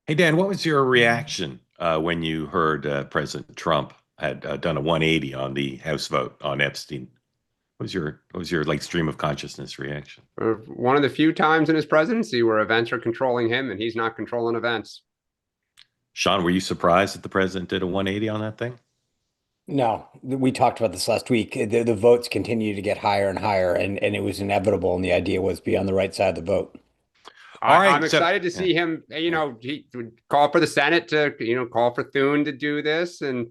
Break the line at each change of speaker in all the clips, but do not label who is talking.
Hey Dan, what was your reaction when you heard President Trump had done a 180 on the House vote on Epstein? What was your like stream of consciousness reaction?
One of the few times in his presidency where events are controlling him and he's not controlling events.
Sean, were you surprised that the president did a 180 on that thing?
No, we talked about this last week. The votes continue to get higher and higher, and it was inevitable. And the idea was be on the right side of the vote.
All
I'm
right, so
excited to
yeah,
see him.
yeah,
He would call for the Senate to, call for Thune to do this. And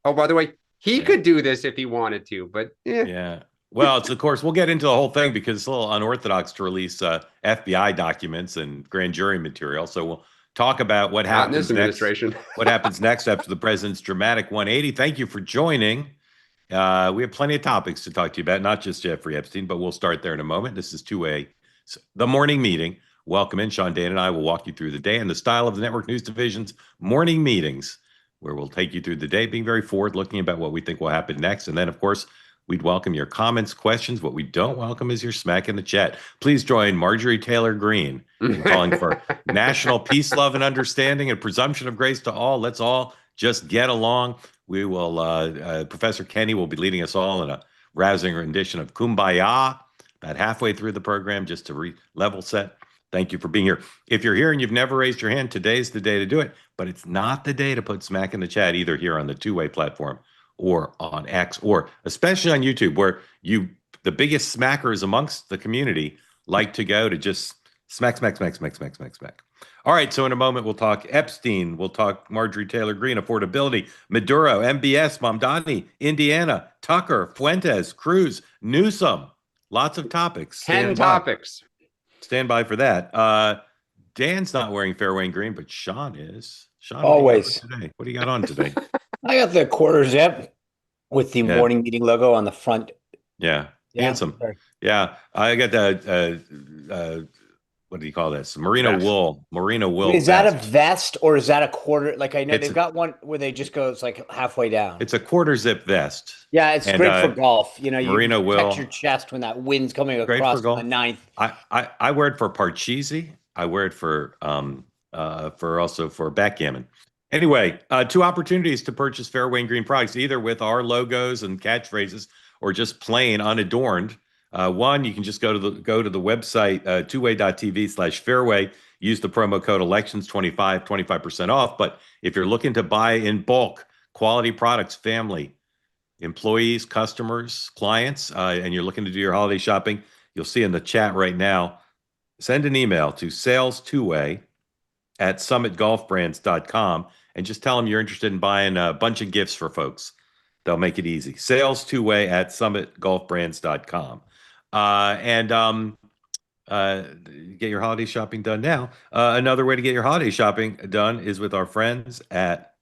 oh, by the way, he
yeah,
could do this if he wanted to, but yeah.
yeah. Well, it's of course we'll get into the whole thing because it's a little unorthodox to release FBI documents and grand jury material. So we'll talk about what
Not in this
happens next.
administration.
What happens next after the president's dramatic 180? Thank you for joining. We have plenty of topics to talk to you about, not just Jeffrey Epstein, but we'll start there in a moment. This is two-way, the morning meeting. Welcome in. Sean, Dan, and I will walk you through the day in the style of the Network News Division's morning meetings, where we'll take you through the day, being very forward-looking about what we think will happen next. And then, of course, we'd welcome your comments, questions. What we don't welcome is your smack in the chat. Please join Marjorie Taylor Greene in calling for national peace, love, and understanding and presumption of grace to all. Let's all just get along. We will, Professor Kenny will be leading us all in a rousing rendition of Kumbaya about halfway through the program, just to level set. Thank you for being here. If you're here and you've never raised your hand, today's the day to do it. But it's not the day to put smack in the chat, either here on the two-way platform or on X, or especially on YouTube, where the biggest smackers amongst the community, like to go to just smack, smack, smack, smack, smack, smack, smack. All right, so in a moment, we'll talk Epstein. We'll talk Marjorie Taylor Greene, affordability, Maduro, MBS, Mamdani, Indiana, Tucker, Fuentes, Cruz, Newsom. Lots of topics.
10
Stand by.
topics.
Stand by for that. Dan's not wearing fairway and green, but Sean is. Sean, what do you got on
Always.
today? What do you got on today?
I got the quarter zip with the
Yeah,
morning meeting logo on the front.
yeah,
Yeah.
handsome.
Sorry.
Yeah, I got the what do you call this?
Vest.
Merino
Wait,
wool
is that a
vest.
vest or is that a quarter? Like I know
It's
they've
a
got one where they just go, it's like halfway down.
it's a quarter zip vest,
Yeah, it's
and
great for golf. You
merino
protect your
wool.
chest when that wind's coming
Great for
across on the
golf.
ninth.
I wear it for parcheesi. I wear it for also for backgammon. Anyway, two opportunities to purchase Fairway and Green products, either with our logos and catchphrases or just plain unadorned. One, you can just go to the website twoway.tv/fairway. Use the promo code elections 25% off. But if you're looking to buy in bulk, quality products, family, employees, customers, clients, and you're looking to do your holiday shopping, you'll see in the chat right now. Send an email to sales2way@summitgolfbrands.com and just tell them you're interested in buying a bunch of gifts for folks. They'll make it easy. Sales2way@summitgolfbrands.com. And get your holiday shopping done now. Another way to get your holiday shopping done is with our friends at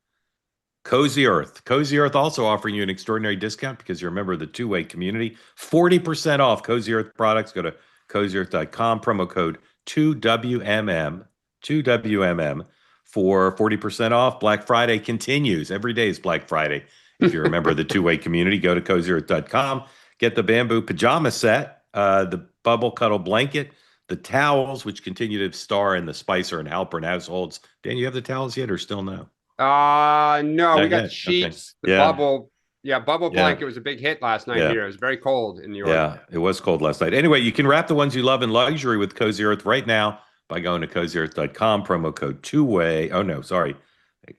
Cozy Earth. Cozy Earth also offering you an extraordinary discount because you're a member of the two-way community. 40% off Cozy Earth products. Go to cozyearth.com, promo code 2WMM, 2WMM for 40% off. Black Friday continues. Every day is Black Friday. If you're a member of the two-way community, go to cozyearth.com. Get the bamboo pajama set, the bubble cuddle blanket, the towels, which continue to star in the Spicer and Halperin households. Dan, you have the towels yet or still no?
No, we
Not
got
yet. Okay.
sheets, the
Yeah.
bubble. Yeah, bubble
Yeah.
blanket was a big hit last night
Yeah.
here. It was very cold in New York.
Yeah. It was cold last night. Anyway, you can wrap the ones you love in luxury with Cozy Earth right now by going to cozyearth.com, promo code two way. Oh, no, sorry.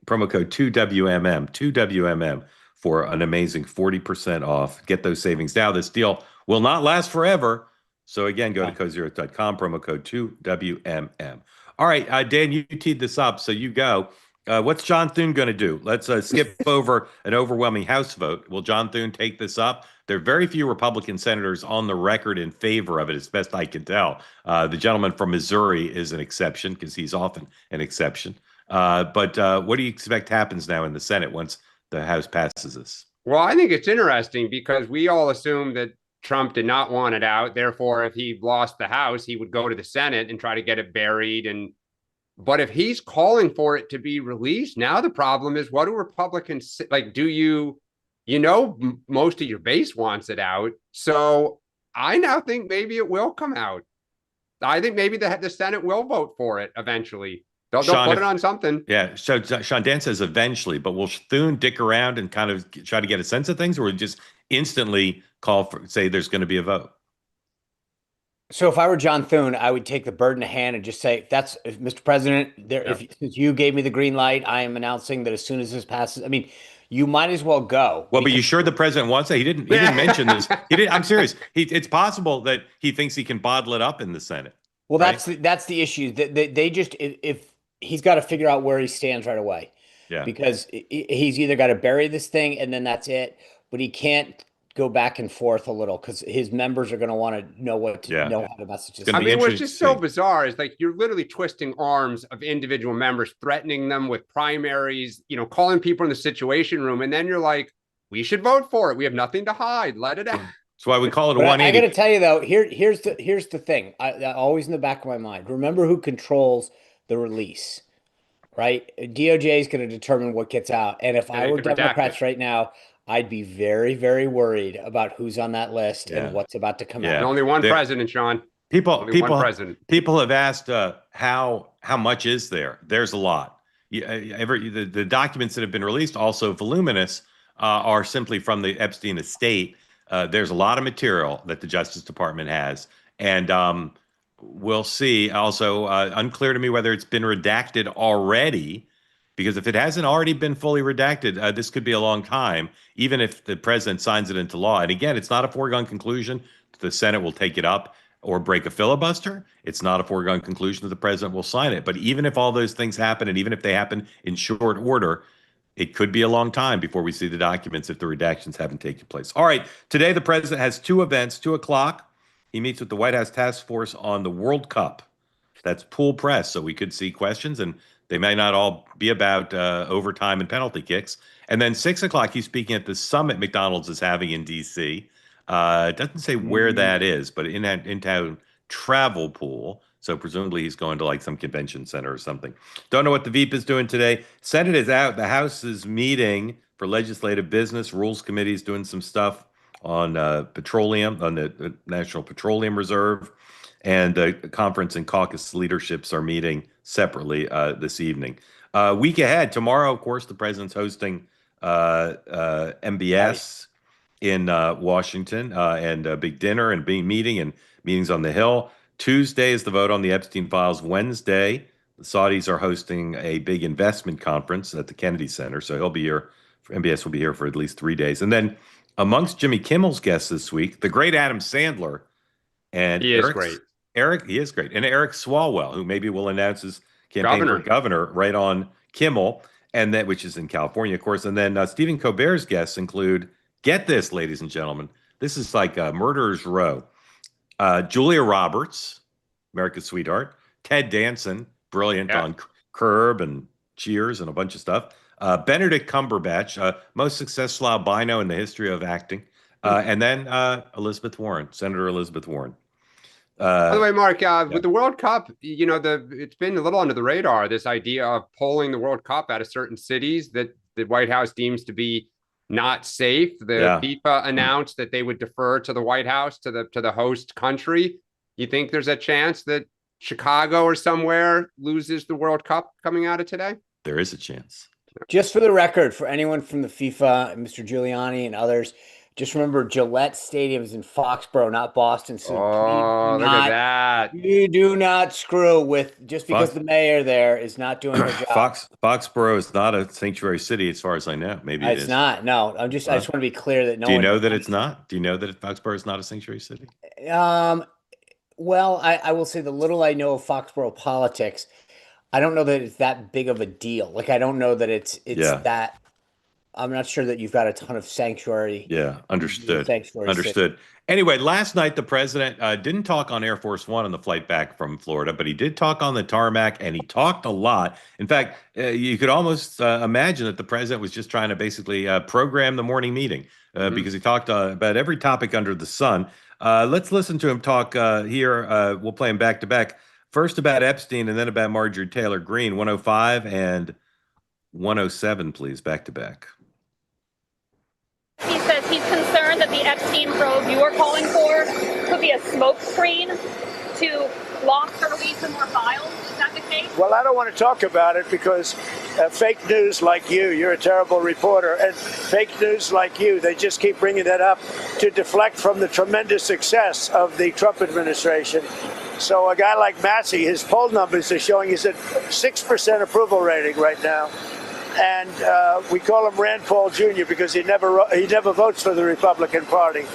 Promo code 2WMM, 2WMM for an amazing 40% off. Get those savings now. This deal will not last forever. So again, go to cozyearth.com, promo code 2WMM. All right, Dan, you teed this up, so you go. What's John Thune going to do? Let's skip over an overwhelming House vote. Will John Thune take this up? There are very few Republican senators on the record in favor of it, as best I can tell. The gentleman from Missouri is an exception because he's often an exception. But what do you expect happens now in the Senate once the House passes this?
Well, I think it's interesting because we all assumed that Trump did not want it out. Therefore, if he lost the House, he would go to the Senate and try to get it buried. But if he's calling for it to be released, now the problem is, what do Republicans like? Most of your base wants it out. So I now think maybe it will come out. I think maybe the Senate will vote for it eventually. They'll
Sean,
put it on something.
Yeah. So Sean, Dan says eventually, but will Thune dick around and kind of try to get a sense of things, or will he just instantly call for, say there's going to be a vote?
So if I were John Thune, I would take the bird in the hand and just say, "That's Mr. President. There,
Yeah.
if since you gave me the green light, I am announcing that as soon as this passes, I mean, you might as well go."
Well, but you
because
sure the president wants that? He didn't. He didn't mention this. He did. I'm serious. It's possible that he thinks he can bottle it up in the Senate.
well,
Right?
that's the issue. They just if he's got to figure out where he stands right away,
Yeah.
because he's either got to bury this thing and then that's it, but he can't go back and forth a little because his members are going to want to know what to
Yeah.
know how to message this.
Gonna
I
be
mean, what's
interesting
just
to
so
see.
bizarre is like you're literally twisting arms of individual members, threatening them with primaries, calling people in the Situation Room, and then you're like, we should vote for it. We have nothing to hide. Let it out.
That's why we call it a
But I got
180.
to tell you though, here's the thing. I always in the back of my mind. Remember who controls the release, right? DOJ is going to determine what gets out. And if
And
I
they
were
could redact
Democrats
it.
right now, I'd be very, very worried about who's on that list
Yeah.
and what's about to come
Yeah.
And
out.
only one
There-
president, Sean.
People
President.
have asked how much is there? There's a lot. The documents that have been released, also voluminous, are simply from the Epstein estate. There's a lot of material that the Justice Department has, and we'll see. Also, unclear to me whether it's been redacted already, because if it hasn't already been fully redacted, this could be a long time, even if the president signs it into law. And again, it's not a foregone conclusion the Senate will take it up or break a filibuster. It's not a foregone conclusion that the president will sign it. But even if all those things happen, and even if they happen in short order, it could be a long time before we see the documents if the redactions haven't taken place. All right. Today, the president has two events, 2:00. He meets with the White House task force on the World Cup. That's pool press, so we could see questions, and they may not all be about overtime and penalty kicks. And then 6:00, he's speaking at the summit McDonald's is having in D.C. It doesn't say where that is, but in town travel pool. So presumably he's going to like some convention center or something. Don't know what the Veep is doing today. Senate is out. The House is meeting for legislative business. Rules Committee is doing some stuff on petroleum, on the National Petroleum Reserve. And the conference and caucus leaderships are meeting separately this evening. Week ahead, tomorrow, of course, the president's hosting MBS in Washington and a big dinner and big meeting and meetings on the Hill. Tuesday is the vote on the Epstein files. Wednesday, the Saudis are hosting a big investment conference at the Kennedy Center. So he'll be here. MBS will be here for at least 3 days. And then amongst Jimmy Kimmel's guests this week, the great Adam Sandler and
He is great.
He is great. And Eric Swalwell, who maybe will announce his campaign for governor right on Kimmel, and that which is in California, of course. And then Stephen Colbert's guests include, get this, ladies and gentlemen, this is like a murderer's row. Julia Roberts, America's sweetheart, Ted Danson, brilliant on Curb and Cheers and a bunch of stuff. Benedict Cumberbatch, most successful albino in the history of acting. And then Elizabeth Warren, Senator Elizabeth Warren.
By the way, Mark, with the World Cup, it's been a little under the radar, this idea of pulling the World Cup out of certain cities that the White House deems to be not safe. The FIFA announced that they would defer to the White House, to the host country. You think there's a chance that Chicago or somewhere loses the World Cup coming out of today?
There is a chance.
Just for the record, for anyone from the FIFA, Mr. Giuliani and others, just remember Gillette Stadium is in Foxborough, not Boston. So
look at that.
You do not screw with just because the mayor there is not doing her job.
Foxborough is not a sanctuary city, as far as I know. Maybe it is.
It's not. No, I just want to be clear that no.
Do you know that it's not? Do you know that Foxborough is not a sanctuary city?
Well, I will say the little I know of Foxborough politics, I don't know that it's that big of a deal. Like, I don't know that it's that. I'm not sure that you've got a ton of sanctuary.
Yeah, understood. Understood.
City.
Anyway, last night the president didn't talk on Air Force One on the flight back from Florida, but he did talk on the tarmac, and he talked a lot. In fact, you could almost imagine that the president was just trying to basically program the morning meeting because he talked about every topic under the sun. Let's listen to him talk here. We'll play him back to back. First about Epstein and then about Marjorie Taylor Greene, 105 and 107, please, back to back.
He says he's concerned that the Epstein probe you are calling for could be a smokescreen to blocked to release some more files? Is that the case?
Well, I don't want to talk about it because fake news like you're a terrible reporter, and fake news like they just keep bringing that up to deflect from the tremendous success of the Trump administration. So a guy like Massey, his poll numbers are showing he's at 6% approval rating right now. And we call him Rand Paul Jr. because he never votes for the Republican Party.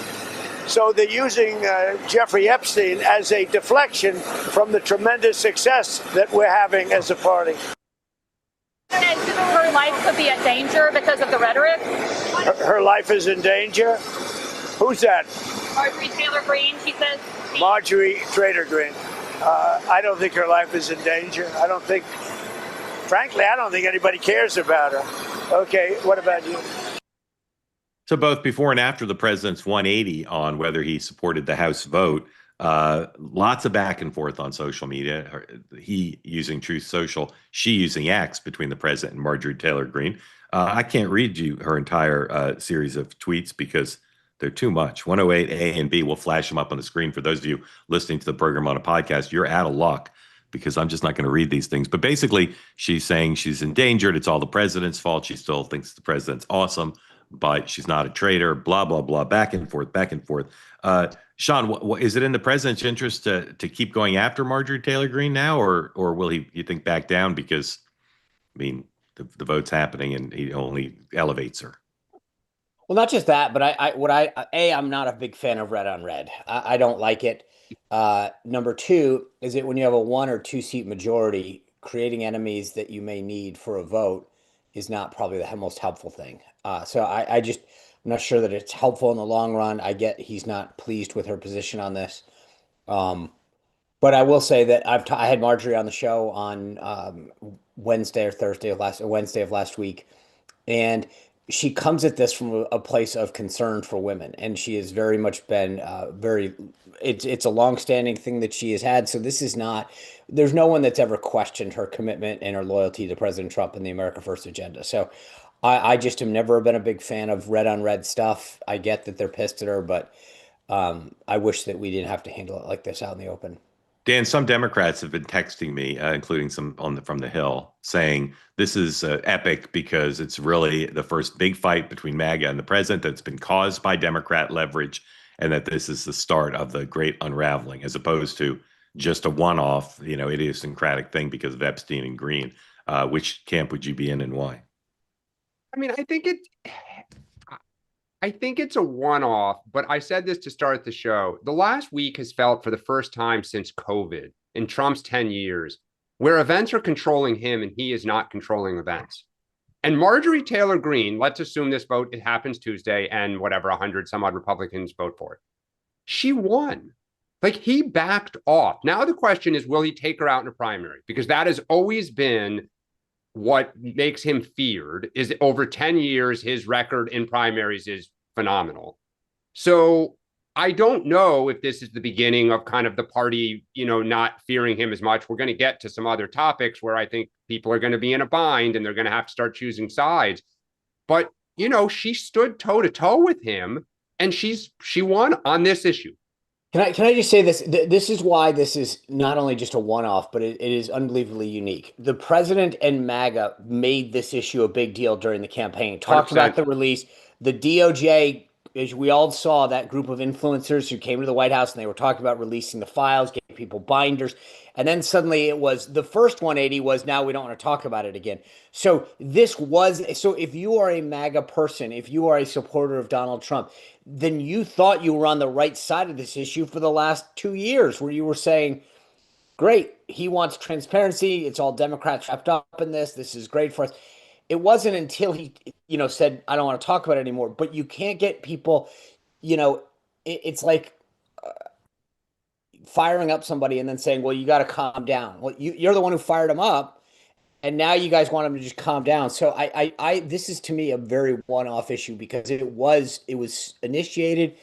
So they're using Jeffrey Epstein as a deflection from the tremendous success that we're having as a party.
And her life could be at danger because of the rhetoric?
Her life is in danger? Who's that?
Marjorie Taylor Greene, she says.
Marjorie Taylor Greene. I don't think her life is in danger. Frankly, I don't think anybody cares about her. Okay, what about you?
So both before and after the president's 180 on whether he supported the House vote, lots of back and forth on social media. He using Truth Social, she using X between the president and Marjorie Taylor Greene. I can't read you her entire series of tweets because they're too much. 108 A and B, we'll flash them up on the screen. For those of you listening to the program on a podcast, you're out of luck because I'm just not going to read these things. But basically, she's saying she's endangered. It's all the president's fault. She still thinks the president's awesome, but she's not a traitor, blah, blah, blah, back and forth, back and forth. Sean, what, is it in the president's interest to keep going after Marjorie Taylor Greene now, or will he, you think, back down because, I mean, the vote's happening and he only elevates her?
Well, not just that, but I'm not a big fan of red on red. I don't like it. Number two is that when you have a 1 or 2 seat majority, creating enemies that you may need for a vote is not probably the most helpful thing. So I'm not sure that it's helpful in the long run. I get he's not pleased with her position on this. But I will say that I had Marjorie on the show on Wednesday of last week, and she comes at this from a place of concern for women, and she has very much been it's a longstanding thing that she has had. So this is not, there's no one that's ever questioned her commitment and her loyalty to President Trump and the America First agenda. So I just have never been a big fan of red on red stuff. I get that they're pissed at her, but I wish that we didn't have to handle it like this out in the open.
Dan, some Democrats have been texting me, including some from the Hill, saying this is epic because it's really the first big fight between MAGA and the president that's been caused by Democrat leverage, and that this is the start of the great unraveling, as opposed to just a one-off, idiosyncratic thing because of Epstein and Greene. Which camp would you be in and why?
I mean, I think it's a one-off, but I said this to start the show. The last week has felt, for the first time since COVID in Trump's 10 years, where events are controlling him and he is not controlling events. And Marjorie Taylor Greene, let's assume this vote, it happens Tuesday and whatever, 100 some odd Republicans vote for it. She won. Like, he backed off. Now the question is, will he take her out in a primary? Because that has always been what makes him feared. Is over 10 years, his record in primaries is phenomenal. So I don't know if this is the beginning of kind of the party, not fearing him as much. We're going to get to some other topics where I think people are going to be in a bind and they're going to have to start choosing sides. But, she stood toe to toe with him and she won on this issue.
Can I just say this? This is why this is not only just a one-off, but it is unbelievably unique. The president and MAGA made this issue a big deal during the campaign. Talked
100%.
about the release. The DOJ, as we all saw, that group of influencers who came to the White House and they were talking about releasing the files, gave people binders. And then suddenly it was the first 180 was, now we don't want to talk about it again. So if you are a MAGA person, if you are a supporter of Donald Trump, then you thought you were on the right side of this issue for the last 2 years, where you were saying, great, he wants transparency. It's all Democrats wrapped up in this. This is great for us. It wasn't until he, said, I don't want to talk about it anymore. But you can't get people, it's like firing up somebody and then saying, well, you got to calm down. Well, you're the one who fired him up. And now you guys want him to just calm down. So this is, to me, a very one-off issue because it was initiated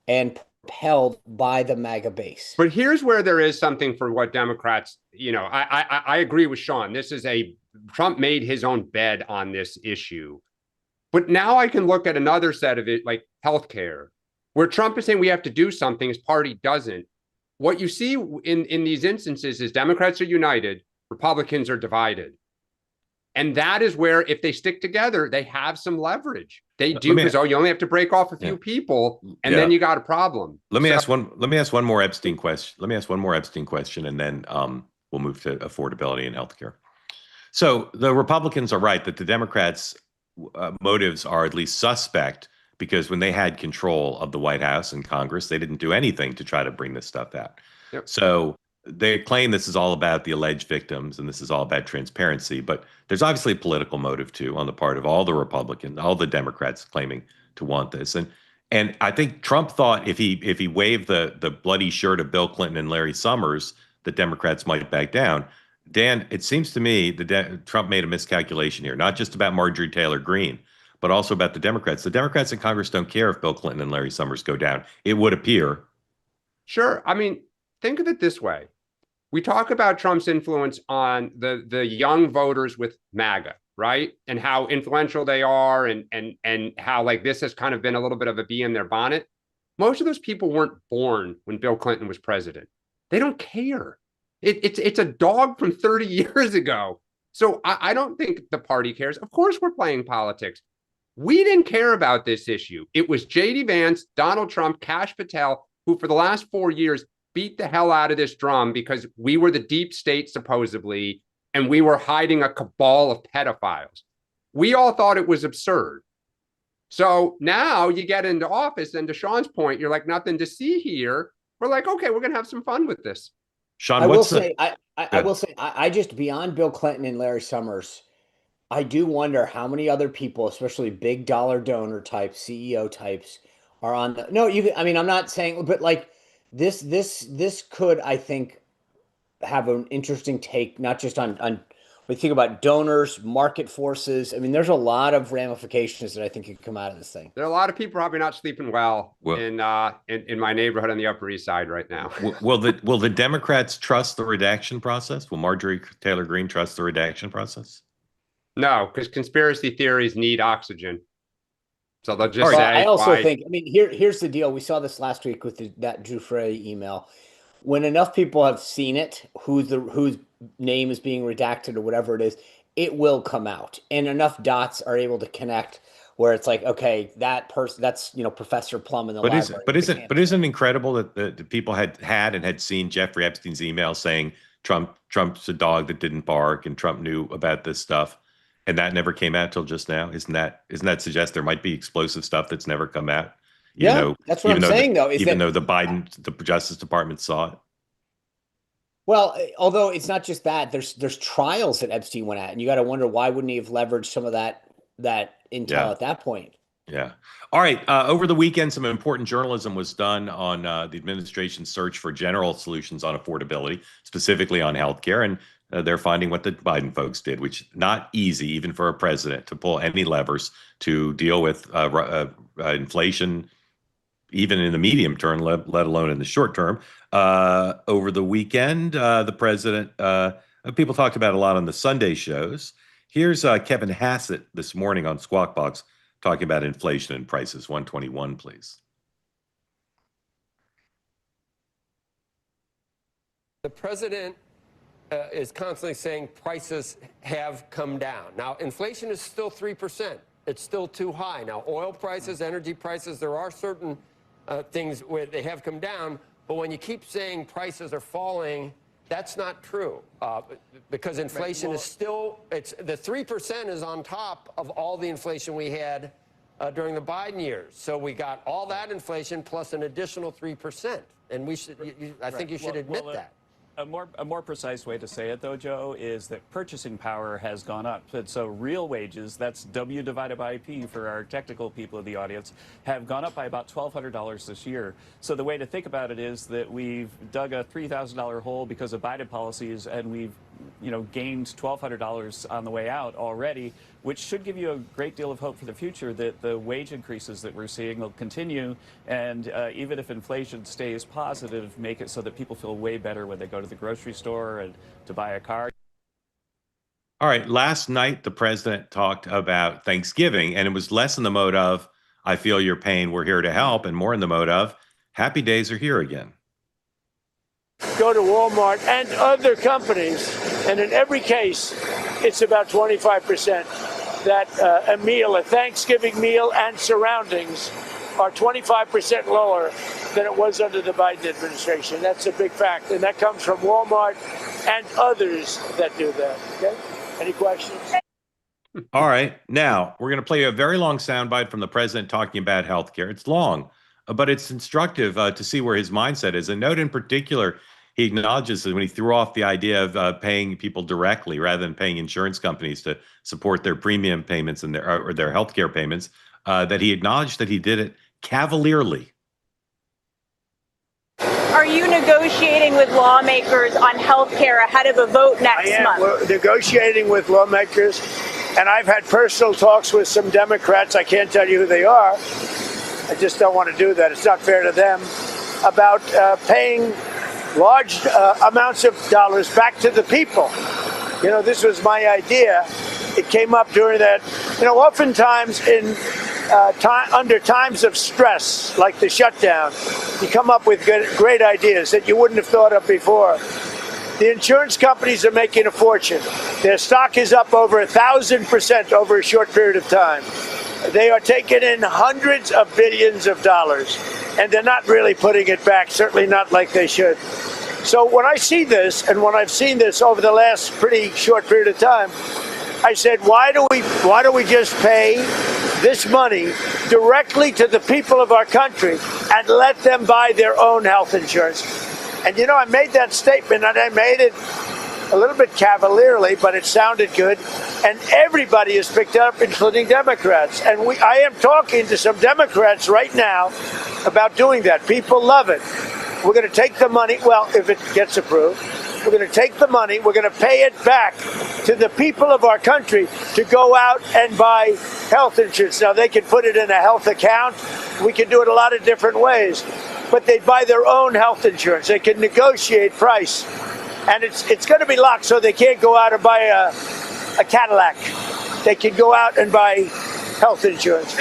and propelled by the MAGA base.
But here's where there is something for what Democrats, I agree with Sean. Trump made his own bed on this issue. But now I can look at another set of it, like healthcare, where Trump is saying we have to do something, his party doesn't. what you see in these instances is Democrats are united, Republicans are divided. And that is where, if they stick together, they have some leverage. They do, because you only have to break off a few people, and then you got a problem.
Let me ask one more Epstein question, and then we'll move to affordability and healthcare. So the Republicans are right that the Democrats' motives are at least suspect, because when they had control of the White House and Congress, they didn't do anything to try to bring this stuff out.
Yep.
So they claim this is all about the alleged victims and this is all about transparency, but there's obviously a political motive too on the part of all the Republicans, all the Democrats claiming to want this. And I think Trump thought if he waved the bloody shirt of Bill Clinton and Larry Summers, the Democrats might back down. Dan, it seems to me that Trump made a miscalculation here, not just about Marjorie Taylor Greene, but also about the Democrats. The Democrats in Congress don't care if Bill Clinton and Larry Summers go down, it would appear.
Sure. I mean, think of it this way. We talk about Trump's influence on the young voters with MAGA, right? And how influential they are, and how like this has kind of been a little bit of a bee in their bonnet. Most of those people weren't born when Bill Clinton was president. They don't care. It's a dog from 30 years ago. So I don't think the party cares. Of course, we're playing politics. We didn't care about this issue. It was J.D. Vance, Donald Trump, Kash Patel, who for the last 4 years beat the hell out of this drum because we were the deep state, supposedly, and we were hiding a cabal of pedophiles. We all thought it was absurd. So now you get into office, and to Sean's point, you're like, nothing to see here. We're like, okay, we're going to have some fun with this.
Sean,
I will say, I just, beyond Bill Clinton and Larry Summers, I do wonder how many other people, especially big dollar donor types, CEO types, are on the, no, I mean, I'm not saying, but like this could, I think, have an interesting take, not just on we think about donors, market forces. I mean, there's a lot of ramifications that I think could come out of this thing.
There are a lot of people probably not sleeping well in my neighborhood on the Upper East Side right now.
Will the Democrats trust the redaction process? Will Marjorie Taylor Greene trust the redaction process?
No, because conspiracy theories need oxygen. So they'll just say.
I also think. I mean, here's the deal. We saw this last week with that Giuffre email. When enough people have seen it, whose name is being redacted or whatever it is, it will come out, and enough dots are able to connect where it's like, okay, that person, that's Professor Plum in the library.
But isn't it incredible that the people had seen Jeffrey Epstein's email saying Trump's a dog that didn't bark, and Trump knew about this stuff, and that never came out till just now? Isn't that suggest there might be explosive stuff that's never come out?
That's what I'm saying, though.
Even though the Justice Department saw it.
Well, although it's not just that, there's trials that Epstein went at, and you got to wonder why wouldn't he have leveraged some of that intel at that point?
Yeah. All right. Over the weekend, some important journalism was done on the administration's search for general solutions on affordability, specifically on healthcare, and they're finding what the Biden folks did, which is not easy, even for a president, to pull any levers to deal with inflation, even in the medium term, let alone in the short term. Over the weekend, the president, people talked about a lot on the Sunday shows. Here's Kevin Hassett this morning on Squawk Box talking about inflation and prices. 121, please.
The president is constantly saying prices have come down. Now, inflation is still 3%. It's still too high. Now, oil prices, energy prices, there are certain things where they have come down, but when you keep saying prices are falling, that's not true, because inflation is still, the 3% is on top of all the inflation we had during the Biden years. So we got all that inflation plus an additional 3%, and we should, I think you should admit that.
A more precise way to say it, though, Joe, is that purchasing power has gone up. So real wages, that's W divided by P for our technical people in the audience, have gone up by about $1,200 this year. So the way to think about it is that we've dug a $3,000 hole because of Biden policies, and we've gained $1,200 on the way out already, which should give you a great deal of hope for the future that the wage increases that we're seeing will continue. And even if inflation stays positive, make it so that people feel way better when they go to the grocery store and to buy a car.
All right. Last night, the president talked about Thanksgiving, and it was less in the mode of, I feel your pain, we're here to help, and more in the mode of, happy days are here again.
go to Walmart and other companies, and in every case, it's about 25% that a meal, a Thanksgiving meal and surroundings are 25% lower than it was under the Biden administration. That's a big fact, and that comes from Walmart and others that do that. Okay? Any questions?
All right. Now, we're going to play a very long soundbite from the president talking about healthcare. It's long, but it's instructive to see where his mindset is. A note in particular, he acknowledges that when he threw off the idea of paying people directly rather than paying insurance companies to support their premium payments and their healthcare payments, that he acknowledged that he did it cavalierly.
Are you negotiating with lawmakers on health care ahead of a vote next month?
We're negotiating with lawmakers, and I've had personal talks with some Democrats. I can't tell you who they are. I just don't want to do that. It's not fair to them. About paying large amounts of dollars back to the people. You know, this was my idea. It came up during that. You know, oftentimes under times of stress, like the shutdown, you come up with great ideas that you wouldn't have thought of before. The insurance companies are making a fortune. Their stock is up over 1,000% over a short period of time. They are taking in hundreds of billions of dollars, and they're not really putting it back, certainly not like they should. So when I see this, and when I've seen this over the last pretty short period of time, I said, why do we just pay this money directly to the people of our country and let them buy their own health insurance? And you know, I made that statement, and I made it a little bit cavalierly, but it sounded good. And everybody has picked it up, including Democrats. And I am talking to some Democrats right now about doing that. People love it. We're going to take the money. Well, if it gets approved, we're going to take the money. We're going to pay it back to the people of our country to go out and buy health insurance. Now, they can put it in a health account. We can do it a lot of different ways. But they buy their own health insurance. They can negotiate price. And it's going to be locked, so they can't go out and buy a Cadillac. They can go out and buy health insurance.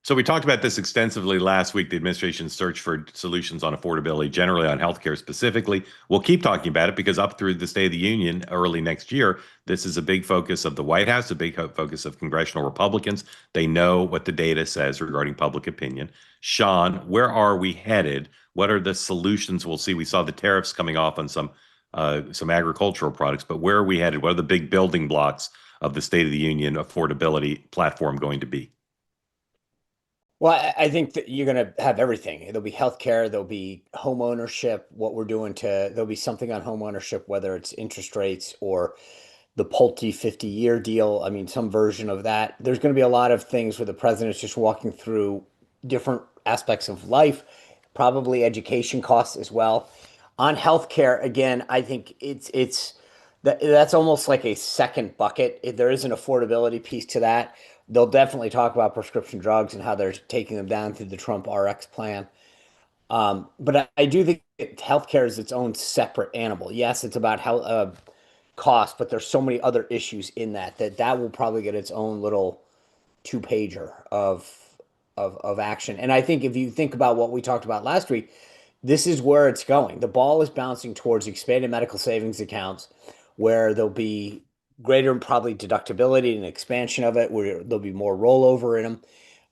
So we talked about this extensively last week, the administration's search for solutions on affordability, generally on healthcare specifically. We'll keep talking about it because up through the State of the Union early next year, this is a big focus of the White House, a big focus of congressional Republicans. They know what the data says regarding public opinion. Sean, where are we headed? What are the solutions we'll see? We saw the tariffs coming off on some agricultural products, but where are we headed? What are the big building blocks of the State of the Union affordability platform going to be?
Well, I think that you're going to have everything. There'll be healthcare, there'll be home ownership, there'll be something on home ownership, whether it's interest rates or the Pulte 50-year deal. I mean, some version of that. There's going to be a lot of things where the president's just walking through different aspects of life, probably education costs as well. On healthcare, again, I think that's almost like a second bucket. There is an affordability piece to that. They'll definitely talk about prescription drugs and how they're taking them down through the Trump RX plan. But I do think healthcare is its own separate animal. Yes, it's about cost, but there's so many other issues in that will probably get its own little 2-pager of action. And I think if you think about what we talked about last week, this is where it's going. The ball is bouncing towards expanded medical savings accounts, where there'll be greater probably deductibility and expansion of it, where there'll be more rollover in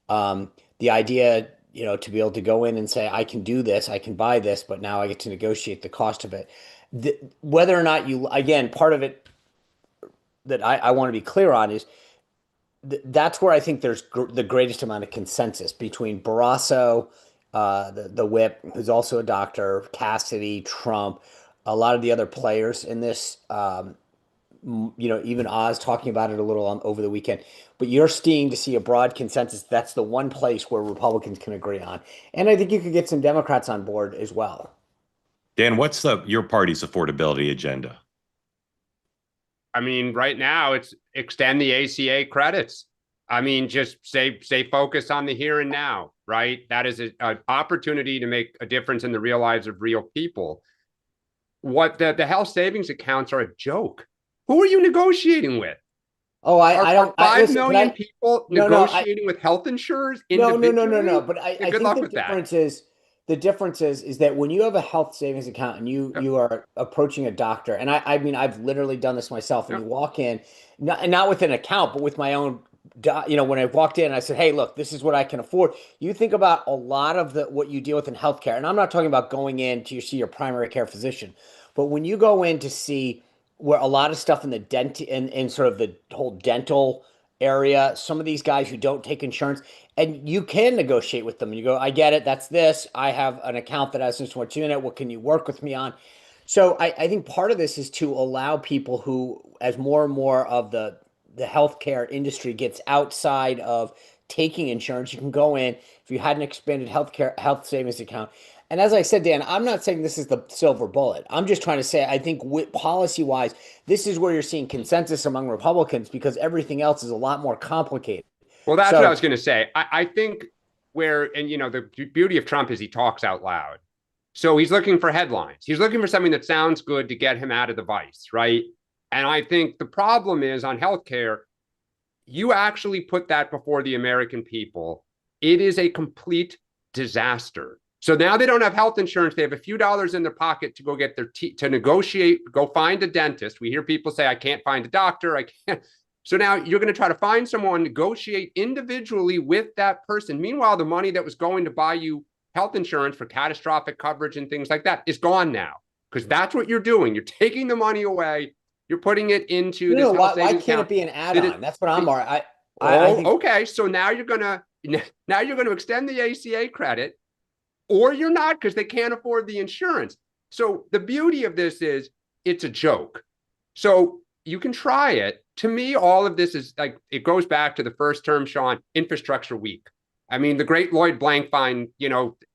them. The idea, to be able to go in and say, I can do this, I can buy this, but now I get to negotiate the cost of it. Whether or not again, part of it that I want to be clear on is that's where I think there's the greatest amount of consensus between Barrasso, the whip, who's also a doctor, Cassidy, Trump, a lot of the other players in this, even Oz talking about it a little over the weekend. But you're starting to see a broad consensus. That's the one place where Republicans can agree on. And I think you could get some Democrats on board as well.
Dan, what's your party's affordability agenda?
I mean, right now it's extend the ACA credits. I mean, just stay focused on the here and now, right? That is an opportunity to make a difference in the real lives of real people. What the health savings accounts are a joke. Who are you negotiating with?
Oh, I don't.
5 million people negotiating with health insurers.
No. But I
good
think
luck
the
with
difference
that.
is the difference is that when you have a health savings account and you are approaching a doctor, and I mean I've literally done this myself, and you walk in, not with an account, but with my own, when I walked in, I said, hey, look, this is what I can afford. You think about a lot of what you deal with in healthcare, and I'm not talking about going in to see your primary care physician, but when you go in to see where a lot of stuff in the in sort of the whole dental area, some of these guys who don't take insurance, and you can negotiate with them. And you go, I get it. That's this. I have an account that has this much in it. What can you work with me on? So I think part of this is to allow people who, as more and more of the healthcare industry gets outside of taking insurance, you can go in if you had an expanded health savings account. And as I said, Dan, I'm not saying this is the silver bullet. I'm just trying to say, I think policy wise, this is where you're seeing consensus among Republicans, because everything else is a lot more complicated.
Well, that's what I was going to say. I think the beauty of Trump is he talks out loud. So he's looking for headlines. He's looking for something that sounds good to get him out of the vice, right? And I think the problem is on healthcare, you actually put that before the American people. It is a complete disaster. So now they don't have health insurance. They have a few dollars in their pocket to go get to negotiate, go find a dentist. We hear people say, I can't find a doctor. I can't. So now you're going to try to find someone, negotiate individually with that person. Meanwhile, the money that was going to buy you health insurance for catastrophic coverage and things like that is gone now, because that's what you're doing. You're taking the money away. You're putting it into this health savings account.
Why can't it be an add-on? That's what I'm. I think.
Okay, so now you're gonna extend the ACA credit, or you're not, because they can't afford the insurance. So the beauty of this is it's a joke. So you can try it. To me, all of this is like, it goes back to the first term, Sean, infrastructure week. I mean, the great Lloyd Blankfein,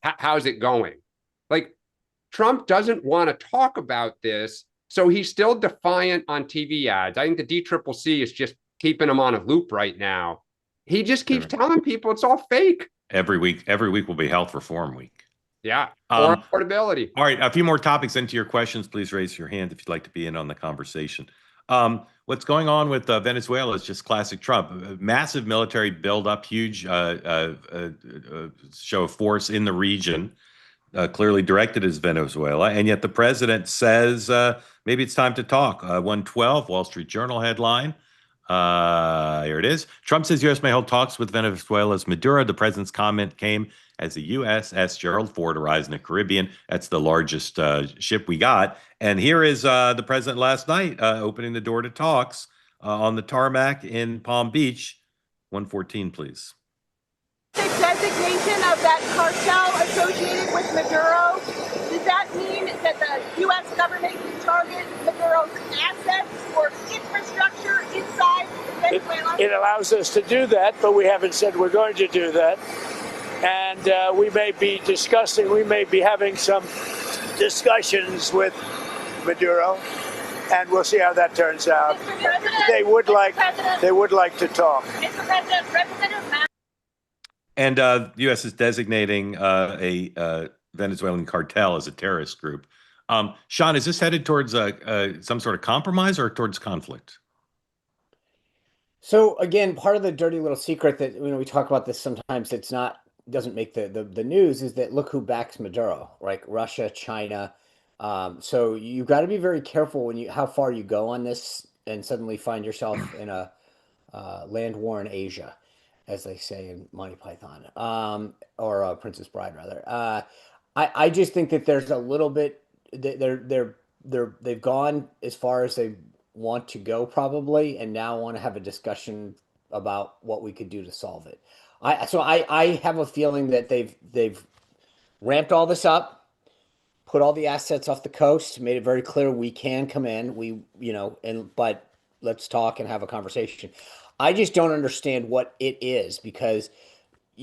how's it going? Like, Trump doesn't want to talk about this, so he's still defiant on TV ads. I think the DCCC is just keeping him on a loop right now. He just keeps telling people it's all fake.
Every week will be health reform week.
Yeah, or affordability.
All right, a few more topics into your questions. Please raise your hand if you'd like to be in on the conversation. What's going on with Venezuela is just classic Trump. A massive military buildup, huge show of force in the region, clearly directed as Venezuela. And yet the president says maybe it's time to talk. 112, Wall Street Journal headline. Here it is. Trump says U.S. may hold talks with Venezuela's Maduro. The president's comment came as the USS Gerald Ford arrives in the Caribbean. That's the largest ship we got. And here is the president last night opening the door to talks on the tarmac in Palm Beach. 114, please.
The designation of that cartel associated with Maduro, does that mean that the U.S. government can target Maduro's assets or infrastructure inside Venezuela?
It allows us to do that, but we haven't said we're going to do that. And we may be having some discussions with Maduro, and we'll see how that turns out. They would like to talk.
Mr. President, Representative Matt.
And the U.S. is designating a Venezuelan cartel as a terrorist group. Sean, is this headed towards some sort of compromise or towards conflict?
So again, part of the dirty little secret that we talk about this sometimes, doesn't make the news, is that look who backs Maduro, right? Russia, China. So you've got to be very careful how far you go on this and suddenly find yourself in a land war in Asia, as they say in Monty Python, or Princess Bride rather. I just think that there's a little bit, they've gone as far as they want to go probably, and now want to have a discussion about what we could do to solve it. I have a feeling that they've ramped all this up, put all the assets off the coast, made it very clear we can come in. But let's talk and have a conversation. I just don't understand what it is, because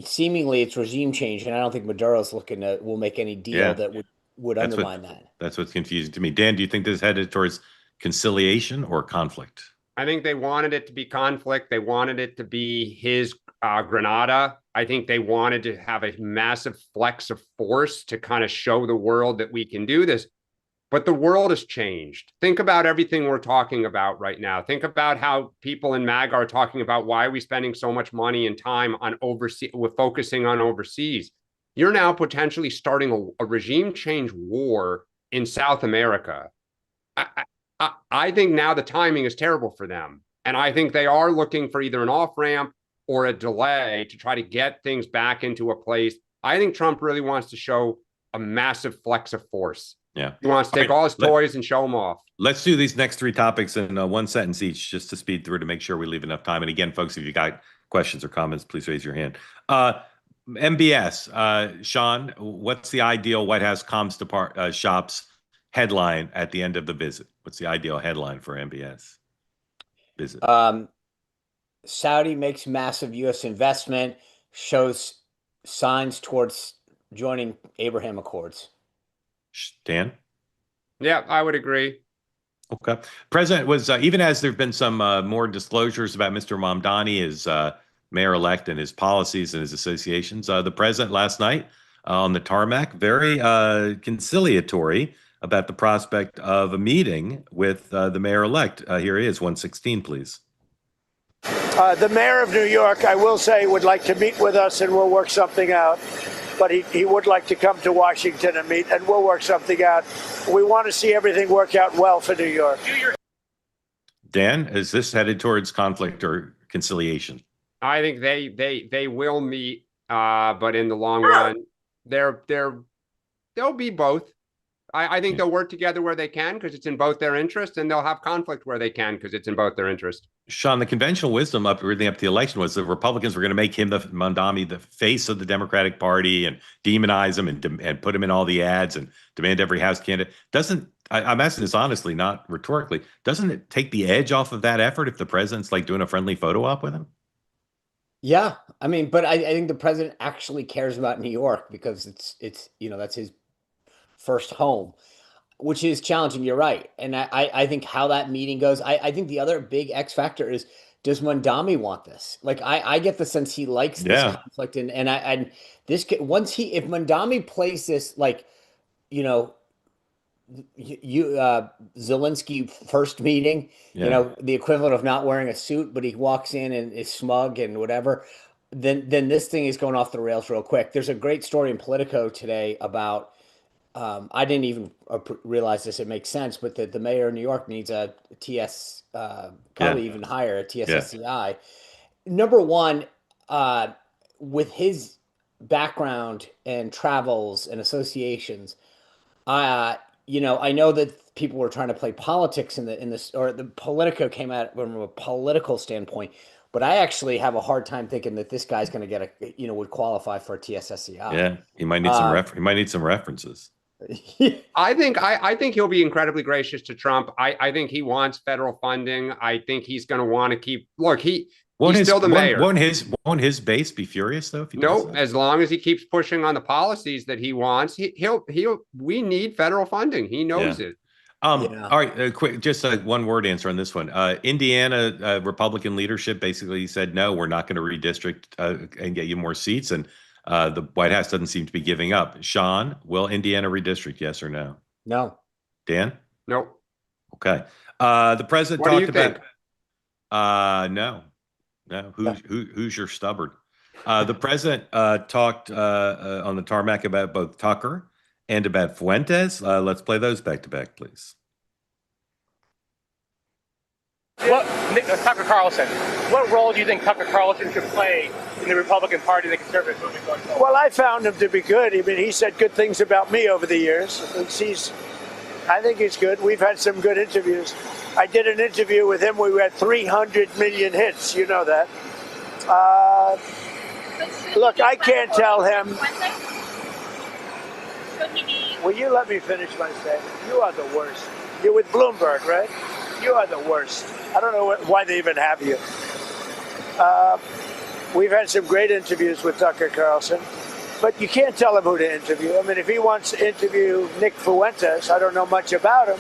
seemingly it's regime change, and I don't think Maduro's will make any deal that would undermine that.
That's what's confusing to me. Dan, do you think this is headed towards conciliation or conflict?
I think they wanted it to be conflict. They wanted it to be his Grenada. I think they wanted to have a massive flex of force to kind of show the world that we can do this. But the world has changed. Think about everything we're talking about right now. Think about how people in MAGA are talking about why are we spending so much money and time on overseas, we're focusing on overseas. you're now potentially starting a regime change war in South America. I think now the timing is terrible for them. And I think they are looking for either an off-ramp or a delay to try to get things back into a place. I think Trump really wants to show a massive flex of force.
Yeah.
He wants to take all his toys and show them off.
Let's do these next three topics in one sentence each, just to speed through to make sure we leave enough time. And again, folks, if you got questions or comments, please raise your hand. MBS, Sean, what's the ideal White House comms shop's headline at the end of the visit? What's the ideal headline for MBS visit?
Saudi makes massive U.S. investment, shows signs towards joining Abraham Accords.
Dan?
Yeah, I would agree.
Okay. President was, even as there have been some more disclosures about Mr. Mamdani, his mayor-elect, and his policies and his associations, the president last night on the tarmac, very conciliatory about the prospect of a meeting with the mayor-elect. Here he is, 116, please.
The mayor of New York, I will say, would like to meet with us, and we'll work something out. But he would like to come to Washington and meet, and we'll work something out. We want to see everything work out well for New York.
Dan, is this headed towards conflict or conciliation?
I think they will meet, but in the long run, they'll be both. I think they'll work together where they can because it's in both their interest, and they'll have conflict where they can because it's in both their interest.
Sean, the conventional wisdom leading up to the election was the Republicans were going to make him, Mamdani, the face of the Democratic Party and demonize him and put him in all the ads and demand every House candidate. I'm asking this honestly, not rhetorically, doesn't it take the edge off of that effort if the president's like doing a friendly photo op with him?
Yeah, I mean, but I think the president actually cares about New York because it's that's his first home, which is challenging. You're right. And I think how that meeting goes, I think the other big X factor is, does Mamdani want this? Like, I get the sense he likes this conflict. And if Mamdani plays this, like, Zelensky first meeting, the equivalent of not wearing a suit, but he walks in and is smug and whatever, then this thing is going off the rails real quick. There's a great story in Politico today about, I didn't even realize this. It makes sense, but the mayor of New York needs a TS, probably even higher, a TSSCI. Number one, with his background and travels and associations, I know that people were trying to play politics in this, or the Politico came at from a political standpoint. But I actually have a hard time thinking that this guy's going to get would qualify for a TSSCI.
Yeah, he might need he might need some references.
I think he'll be incredibly gracious to Trump. I think he wants federal funding. I think he's going to want to keep. Look, he's still the mayor.
Won't his base be furious though? If he
as long as he keeps pushing on the policies that he wants, we need federal funding. He knows it.
All right, quick, just a one-word answer on this one. Indiana Republican leadership basically said, no, we're not going to redistrict and get you more seats, and the White House doesn't seem to be giving up. Sean, will Indiana redistrict, yes or no?
No.
Dan?
No.
Okay. The president talked about no. Who's your stubborn? The president talked on the tarmac about both Tucker and about Fuentes. Let's play those back to back, please.
Tucker Carlson, what role do you think Tucker Carlson should play in the Republican Party and the conservative movement going forward?
Well, I found him to be good. I mean, he said good things about me over the years. I think he's good. We've had some good interviews. I did an interview with him. We had 300 million hits. You know that. Look, I can't tell him. Will you let me finish my statement? You are the worst. You're with Bloomberg, right? You are the worst. I don't know why they even have you. We've had some great interviews with Tucker Carlson, but you can't tell him who to interview. I mean, if he wants to interview Nick Fuentes, I don't know much about him,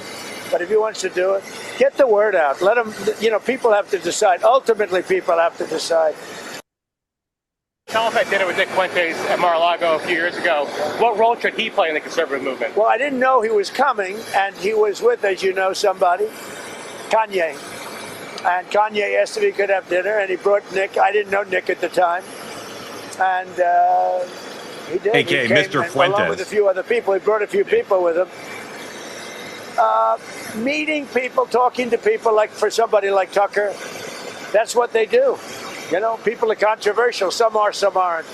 but if he wants to do it, get the word out. Let him, people have to decide. Ultimately, people have to decide.
Tell us, I did it with Nick Fuentes at Mar-a-Lago a few years ago. What role should he play in the conservative movement?
Well, I didn't know he was coming, and he was with, as you know, somebody, Kanye. And Kanye asked if he could have dinner, and he brought Nick. I didn't know Nick at the time. And He did.
Hey,
He came,
Mr.
and along with
Fuentes.
a few other people. He brought a few people with him. Meeting people, talking to people, like for somebody like Tucker, that's what they do. You know, people are controversial. Some are, some aren't.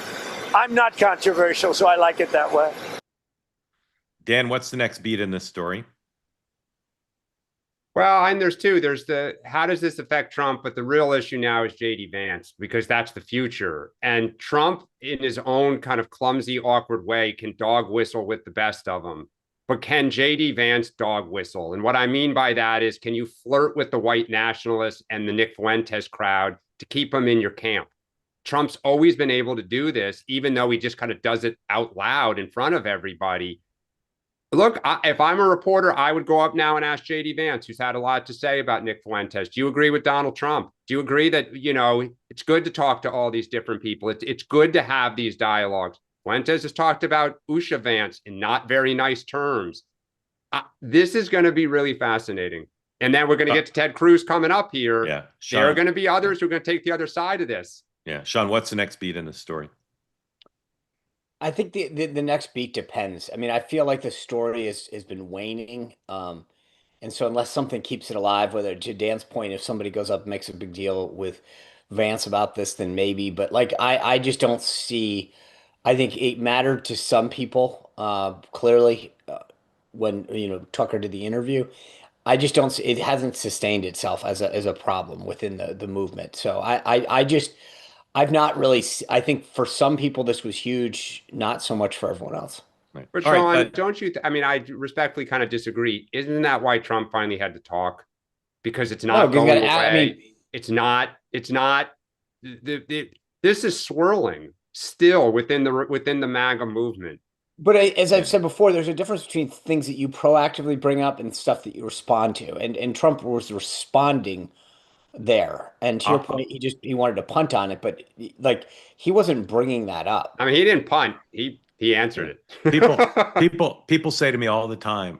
I'm not controversial, so I like it that way.
Dan, what's the next beat in this story?
Well, and there's two. There's the how does this affect Trump? But the real issue now is JD Vance, because that's the future. And Trump, in his own kind of clumsy, awkward way, can dog whistle with the best of them. But can JD Vance dog whistle? And what I mean by that is, can you flirt with the white nationalists and the Nick Fuentes crowd to keep them in your camp? Trump's always been able to do this, even though he just kind of does it out loud in front of everybody. Look, if I'm a reporter, I would go up now and ask JD Vance, who's had a lot to say about Nick Fuentes. Do you agree with Donald Trump? Do you agree that, you know, it's good to talk to all these different people? It's good to have these dialogues. Fuentes has talked about Usha Vance in not very nice terms. This is going to be really fascinating. And then we're going to get to Ted Cruz coming up here.
Yeah,
Sean, there are going to be others who are going to take the other side of this.
Yeah, Sean, what's the next beat in this story?
I think the next beat depends. I mean, I feel like the story has been waning. And so unless something keeps it alive, whether to Dan's point, if somebody goes up and makes a big deal with Vance about this, then maybe. But like I just don't see. I think it mattered to some people, clearly, when Tucker did the interview. I just don't see, it hasn't sustained itself as a problem within the movement. So I've not really, I think for some people this was huge, not so much for everyone else.
Right.
But
All
Sean,
right,
don't you, I mean, I respectfully kind of disagree. Isn't that why Trump finally had to talk? Because it's not going away. I mean, it's not, this is swirling still within the MAGA movement.
But as I've said before, there's a difference between things that you proactively bring up and stuff that you respond to. And Trump was responding there. And to your point, he wanted to punt on it, but like he wasn't bringing that up.
I mean, he didn't punt. He answered it.
People say to me all the time,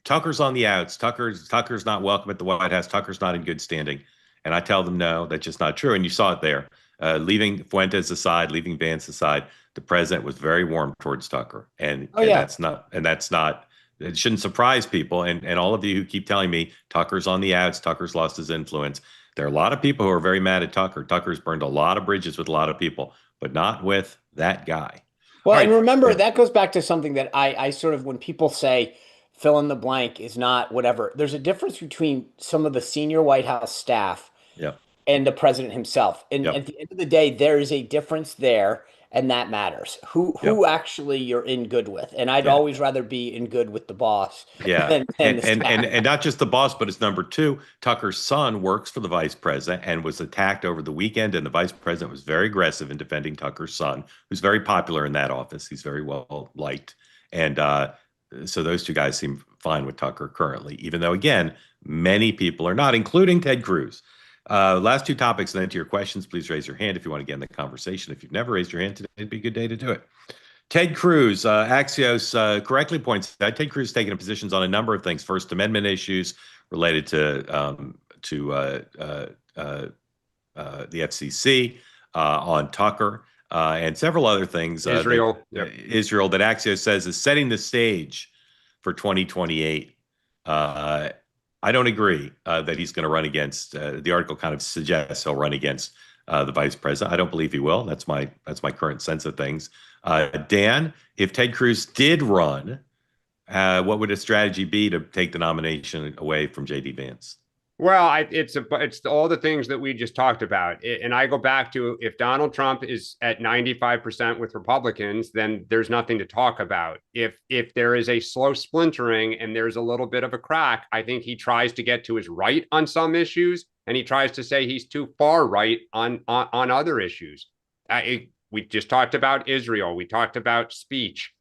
Tucker's on the outs. Tucker's not welcome at the White House. Tucker's not in good standing. And I tell them, no, that's just not true. And you saw it there. Leaving Fuentes aside, leaving Vance aside, the president was very warm towards Tucker. And that's not, it shouldn't surprise people. And all of you who keep telling me Tucker's on the outs, Tucker's lost his influence. There are a lot of people who are very mad at Tucker. Tucker's burned a lot of bridges with a lot of people, but not with that guy.
Well, and remember, that goes back to something that I sort of, when people say fill in the blank is not whatever, there's a difference between some of the senior White House staff and the president himself. And at the end of the day, there is a difference there, and that matters. Who actually you're in good with. And I'd always rather be in good with the boss.
Yeah. And not just the boss, but his number two. Tucker's son works for the vice president and was attacked over the weekend. And the vice president was very aggressive in defending Tucker's son, who's very popular in that office. He's very well liked. And so those two guys seem fine with Tucker currently, even though, again, many people are not, including Ted Cruz. Last two topics, and then to your questions, please raise your hand if you want to get in the conversation. If you've never raised your hand today, it'd be a good day to do it. Ted Cruz, Axios correctly points out Ted Cruz has taken positions on a number of things. First Amendment issues related to the FCC, on Tucker, and several other things.
Israel
that Axios says is setting the stage for 2028. I don't agree that he's going to run against. The article kind of suggests he'll run against the vice president. I don't believe he will. That's my current sense of things. Dan, if Ted Cruz did run, what would a strategy be to take the nomination away from JD Vance?
Well, it's all the things that we just talked about. And I go back to, if Donald Trump is at 95% with Republicans, then there's nothing to talk about. If there is a slow splintering and there's a little bit of a crack, I think he tries to get to his right on some issues, and he tries to say he's too far right on other issues. We just talked about Israel. We talked about speech.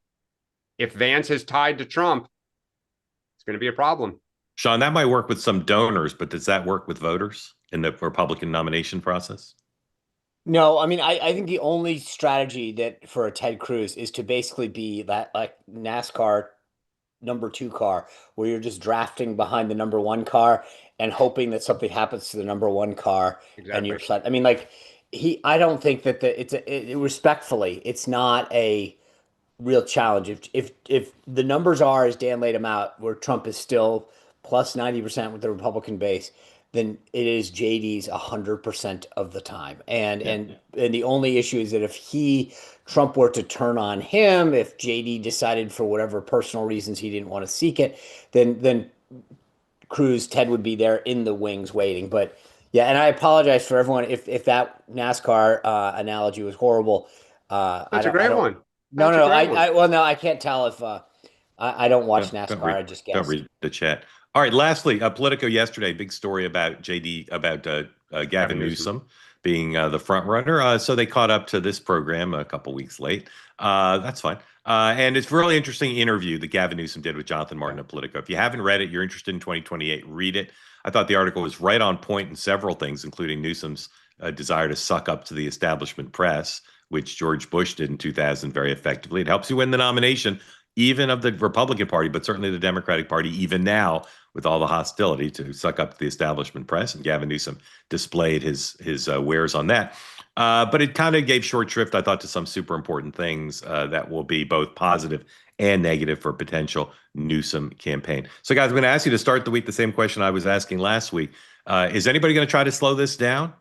If Vance is tied to Trump, it's going to be a problem.
Sean, that might work with some donors, but does that work with voters in the Republican nomination process?
No, I mean, I think the only strategy that for a Ted Cruz is to basically be that like NASCAR number 2 car, where you're just drafting behind the number 1 car and hoping that something happens to the number 1 car. Exactly. And you're, I mean, like I don't think that respectfully, it's not a real challenge. If the numbers are as Dan laid them out, where Trump is still plus 90% with the Republican base, then it is JD's 100% of the time. And the only issue is that if Trump were to turn on him, if JD decided for whatever personal reasons he didn't want to seek it, then Ted would be there in the wings waiting. But yeah, and I apologize for everyone if that NASCAR analogy was horrible.
That's a great one.
No, no, well, no, I can't tell if I don't watch NASCAR. I just guess.
Don't read the chat. All right. Lastly, Politico yesterday, big story about Gavin Newsom being the front runner. So they caught up to this program a couple weeks late. That's fine. And it's a really interesting interview that Gavin Newsom did with Jonathan Martin at Politico. If you haven't read it, you're interested in 2028, read it. I thought the article was right on point in several things, including Newsom's desire to suck up to the establishment press, which George Bush did in 2000 very effectively. It helps you win the nomination, even of the Republican Party, but certainly the Democratic Party, even now, with all the hostility, to suck up to the establishment press. And Gavin Newsom displayed his wares on that. But it kind of gave short shrift, I thought, to some super important things that will be both positive and negative for a potential Newsom campaign. So, guys, I'm going to ask you to start the week the same question I was asking last week. Is anybody going to try to slow this down?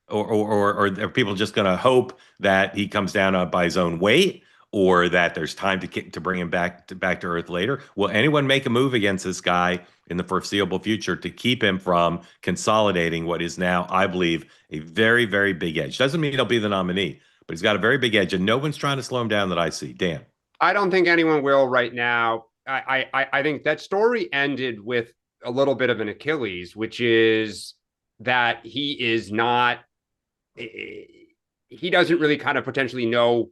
Or are people just going to hope that he comes down by his own weight, or that there's time to bring him back to earth later? Will anyone make a move against this guy in the foreseeable future to keep him from consolidating what is now, I believe, a very, very big edge? Doesn't mean he'll be the nominee, but he's got a very big edge, and no one's trying to slow him down that I see. Dan?
I don't think anyone will right now. I think that story ended with a little bit of an Achilles, which is that he doesn't really kind of potentially know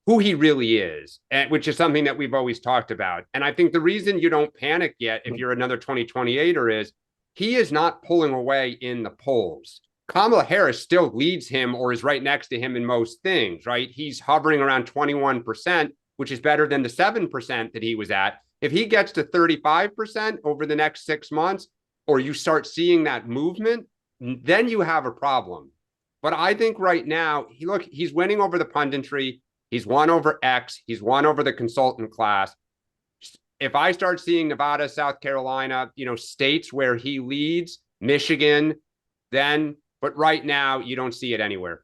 who he really is, which is something that we've always talked about. And I think the reason you don't panic yet, if you're another 2028er, is he is not pulling away in the polls. Kamala Harris still leads him or is right next to him in most things, right? He's hovering around 21%, which is better than the 7% that he was at. If he gets to 35% over the next 6 months, or you start seeing that movement, then you have a problem. But I think right now, he's winning over the punditry. He's won over X. He's won over the consultant class. If I start seeing Nevada, South Carolina, states where he leads, Michigan, but right now you don't see it anywhere.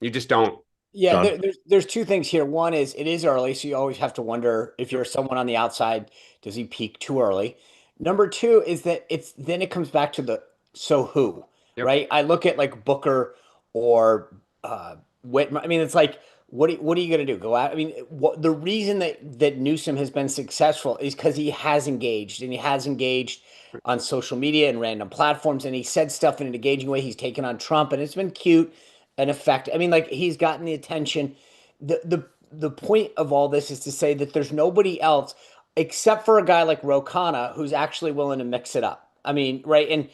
You just don't.
Yeah, there's two things here. One is it is early, so you always have to wonder if you're someone on the outside, does he peak too early? Number two is that then it comes back to the so who, right? I look at like Booker or Whitmer. I mean, it's like, what are you going to do? Go out? I mean, the reason that Newsom has been successful is because he has engaged, and he has engaged on social media and random platforms, and he said stuff in an engaging way. He's taken on Trump, and it's been cute and effective. I mean, like, he's gotten the attention. The point of all this is to say that there's nobody else except for a guy like Ro Khanna who's actually willing to mix it up. I mean, right?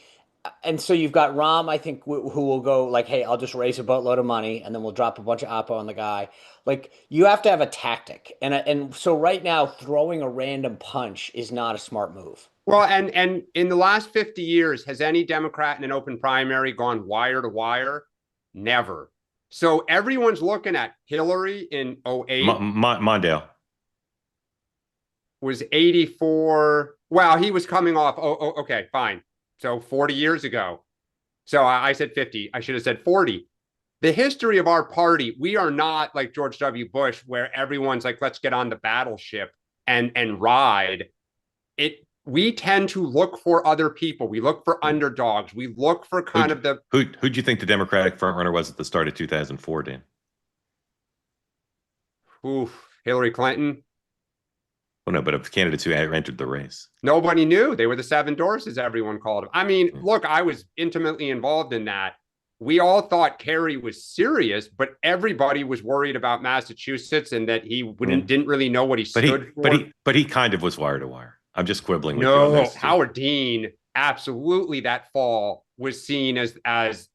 And so you've got Rahm, I think, who will go like, hey, I'll just raise a boatload of money and then we'll drop a bunch of oppo on the guy. Like, you have to have a tactic. And so right now, throwing a random punch is not a smart move.
Well, and in the last 50 years, has any Democrat in an open primary gone wire to wire? Never. So everyone's looking at Hillary in 08.
Mondale
was 84. Wow, he was coming off. Oh, okay, fine. So 40 years ago. So I said 50. I should have said 40. The history of our party, we are not like George W. Bush, where everyone's like, let's get on the battleship and ride. We tend to look for other people. We look for underdogs. We look for who'd
you think the Democratic frontrunner was at the start of 2004, Dan?
Hillary Clinton.
Well, no, but of candidates who entered the race,
nobody knew. They were the seven doors, as everyone called them. I mean, look, I was intimately involved in that. We all thought Kerry was serious, but everybody was worried about Massachusetts and that he didn't really know what he stood for.
But he kind of was wire to wire. I'm just quibbling with you.
No, Howard Dean, absolutely. That fall was seen as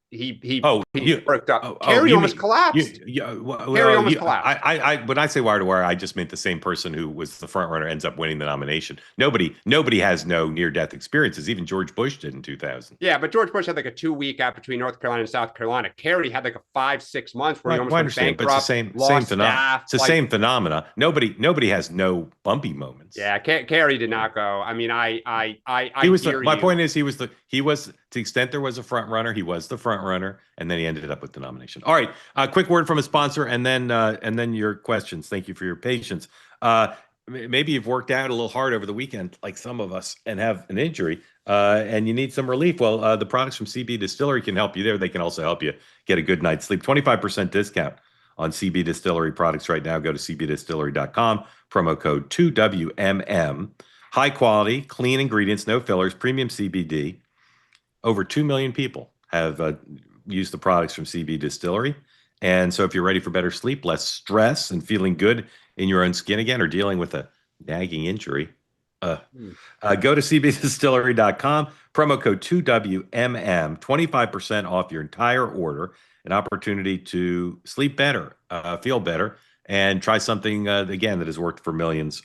worked up. Kerry almost collapsed. Kerry almost collapsed.
When I say wire to wire, I just meant the same person who was the front runner ends up winning the nomination. Nobody has no near death experiences. Even George Bush did in 2000.
Yeah, but George Bush had like a 2-week gap between North Carolina and South Carolina. Kerry had like a 5-6 months where he almost went bankrupt.
But it's the same phenomena. It's the same phenomena. Nobody has no bumpy moments.
Yeah, Kerry did not go. I mean,
my point is he was to the extent there was a front runner, he was the front runner, and then he ended up with the nomination. All right, quick word from a sponsor, and then your questions. Thank you for your patience. Maybe you've worked out a little hard over the weekend, like some of us, and have an injury, and you need some relief. Well, the products from CB Distillery can help you there. They can also help you get a good night's sleep. 25% discount on CB Distillery products right now. Go to cbdistillery.com. Promo code 2WMM. High quality, clean ingredients, no fillers, premium CBD. Over 2 million people have used the products from CB Distillery. And so if you're ready for better sleep, less stress, and feeling good in your own skin again, or dealing with a nagging injury, go to cbdistillery.com. Promo code 2WMM. 25% off your entire order. An opportunity to sleep better, feel better, and try something, again, that has worked for millions.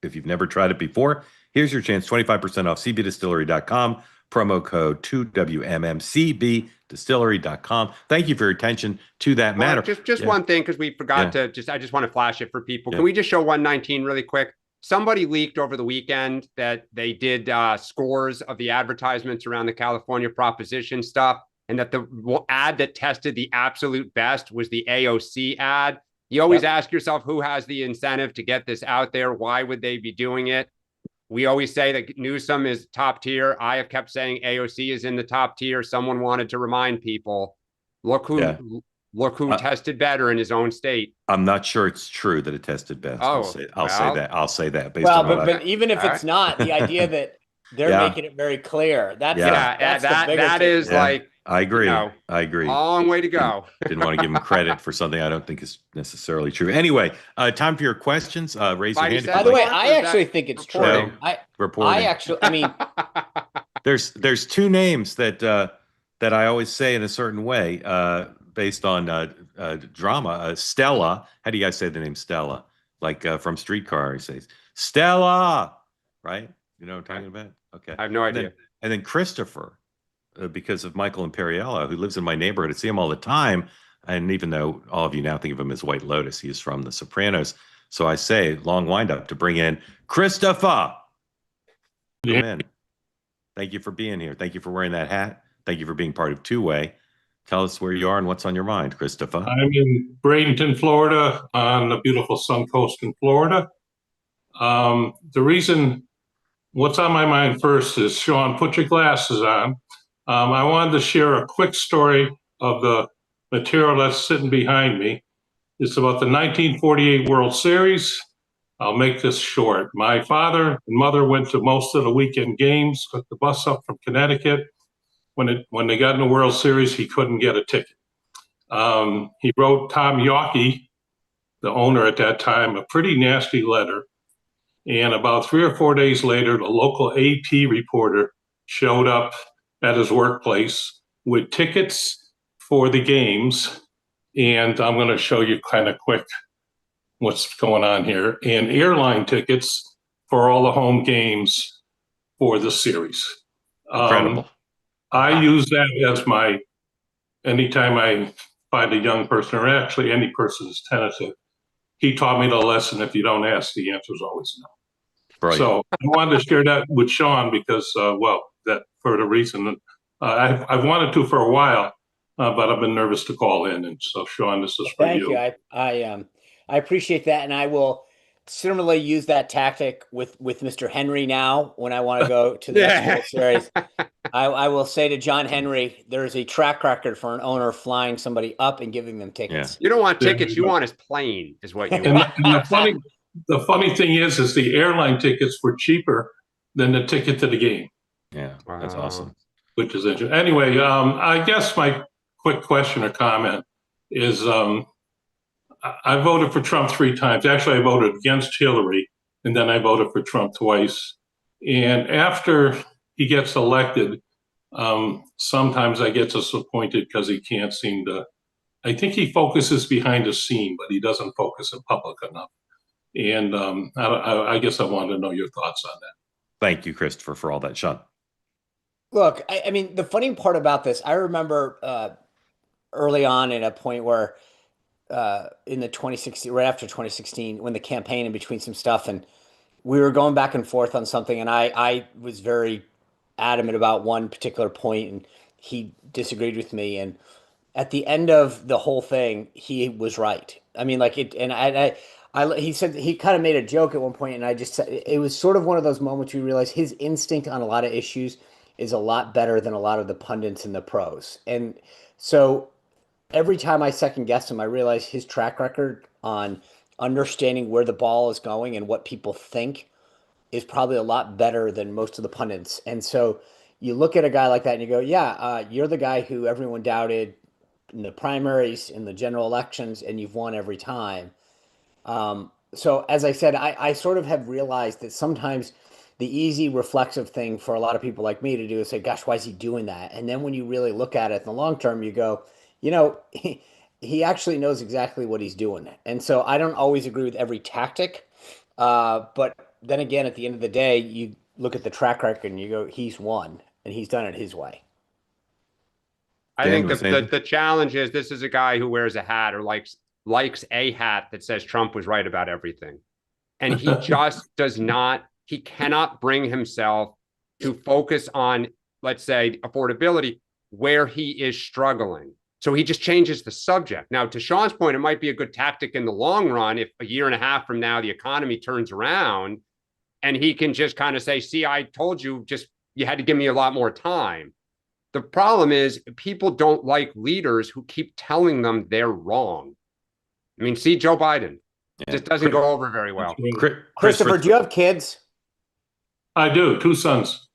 If you've never tried it before, here's your chance. 25% off cbdistillery.com. Promo code 2WMM, cbdistillery.com. Thank you for your attention to that matter.
Just one thing, because we forgot to I just want to flash it for people. Can we just show 119 really quick? Somebody leaked over the weekend that they did scores of the advertisements around the California proposition stuff, and that the ad that tested the absolute best was the AOC ad. You always ask yourself, who has the incentive to get this out there? Why would they be doing it? We always say that Newsom is top tier. I have kept saying AOC is in the top tier. Someone wanted to remind people, look who tested better in his own state.
I'm not sure it's true that it tested best. I'll say that. Based
well,
on
but even if it's not, the idea that they're making it very clear.
That is like,
I agree. I agree.
Long way to go.
Didn't want to give him credit for something I don't think is necessarily true. Anyway, time for your questions. Raise your hand.
By the way, I actually think it's true. I mean,
there's two names that I always say in a certain way, based on drama. Stella. How do you guys say the name Stella? Like from Streetcar, he says Stella, right? You know what I'm talking about? Okay.
I have no idea.
And then Christopher. Because of Michael Imperiello, who lives in my neighborhood. I see him all the time. And even though all of you now think of him as White Lotus, he is from The Sopranos. So I say, long windup to bring in Christopher. Come in. Thank you for being here. Thank you for wearing that hat. Thank you for being part of Two Way. Tell us where you are and what's on your mind, Christopher.
I'm in Bradenton, Florida, on the beautiful Sun Coast in Florida. The reason, what's on my mind first is, Sean, put your glasses on. I wanted to share a quick story of the material that's sitting behind me. It's about the 1948 World Series. I'll make this short. My father and mother went to most of the weekend games, took the bus up from Connecticut. When they got in the World Series, he couldn't get a ticket. He wrote Tom Yawkey, the owner at that time, a pretty nasty letter. And about 3 or 4 days later, the local AP reporter showed up at his workplace with tickets for the games. And I'm going to show you kind of quick what's going on here. And airline tickets for all the home games for the series.
Incredible.
I use that as my, anytime I find a young person, or actually any person who's tentative, he taught me the lesson: if you don't ask, the answer is always no. Brilliant. So I wanted to share that with Sean because, that for the reason I've wanted to for a while, but I've been nervous to call in. And so, Sean, this is for you.
Thank you. I appreciate that, and I will similarly use that tactic with Mr. Henry now when I want to go to the next World Series. I will say to John Henry, there's a track record for an owner flying somebody up and giving them tickets.
You don't want tickets, you want his plane, is what you want.
And the funny thing is the airline tickets were cheaper than the ticket to the game.
Yeah, that's awesome.
Which is interesting. Anyway, I guess my quick question or comment is, I voted for Trump 3 times. Actually, I voted against Hillary, and then I voted for Trump twice. And after he gets elected, Sometimes I get disappointed because he can't seem to. I think he focuses behind the scene, but he doesn't focus in public enough. And I guess I wanted to know your thoughts on that.
Thank you, Christopher, for all that. Sean.
Look, I mean, the funny part about this, I remember early on at a point where in the 2016, right after 2016, when the campaign in between some stuff, and we were going back and forth on something, and I was very adamant about one particular point, and he disagreed with me. And at the end of the whole thing, he was right. I mean, like it, and he said he kind of made a joke at one point, and I just said it was sort of one of those moments where you realize his instinct on a lot of issues is a lot better than a lot of the pundits and the pros. And so every time I second guess him, I realize his track record on understanding where the ball is going and what people think is probably a lot better than most of the pundits. And so you look at a guy like that and you go, yeah, you're the guy who everyone doubted in the primaries, in the general elections, and you've won every time. So as I said, I sort of have realized that sometimes the easy reflexive thing for a lot of people like me to do is say, gosh, why is he doing that? And then when you really look at it in the long term, you go, you know, he actually knows exactly what he's doing. And so I don't always agree with every tactic. But then again, at the end of the day, you look at the track record and you go, he's won and he's done it his way.
I think the challenge is this is a guy who wears a hat or likes a hat that says Trump was right about everything. And he just he cannot bring himself to focus on, let's say, affordability where he is struggling. So he just changes the subject. Now, to Sean's point, it might be a good tactic in the long run if a year and a half from now the economy turns around and he can just kind of say, see, I told you, just you had to give me a lot more time. The problem is people don't like leaders who keep telling them they're wrong. I mean, see Joe Biden. Yeah. Just doesn't go over very well.
Christopher, do you have kids?
I do, 2 sons.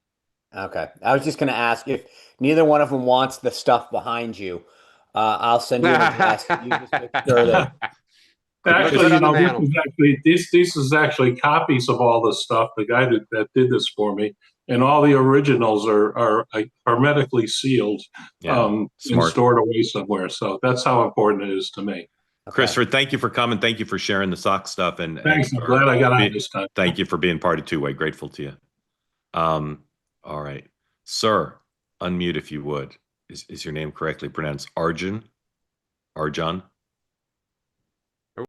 Okay. I was just going to ask if neither one of them wants the stuff behind you. I'll send you an address. You just make sure that.
Actually, you know, this is actually copies of all this stuff. The guy that did this for me, and all the originals are hermetically sealed, and stored away somewhere. So that's how important it is to me.
Okay. Christopher, thank you for coming. Thank you for sharing the sock stuff. And
thanks. I'm glad I got on this time.
Thank you for being part of Two-Way. Grateful to you. All right, sir, unmute if you would. Is your name correctly pronounced Arjun? Arjun?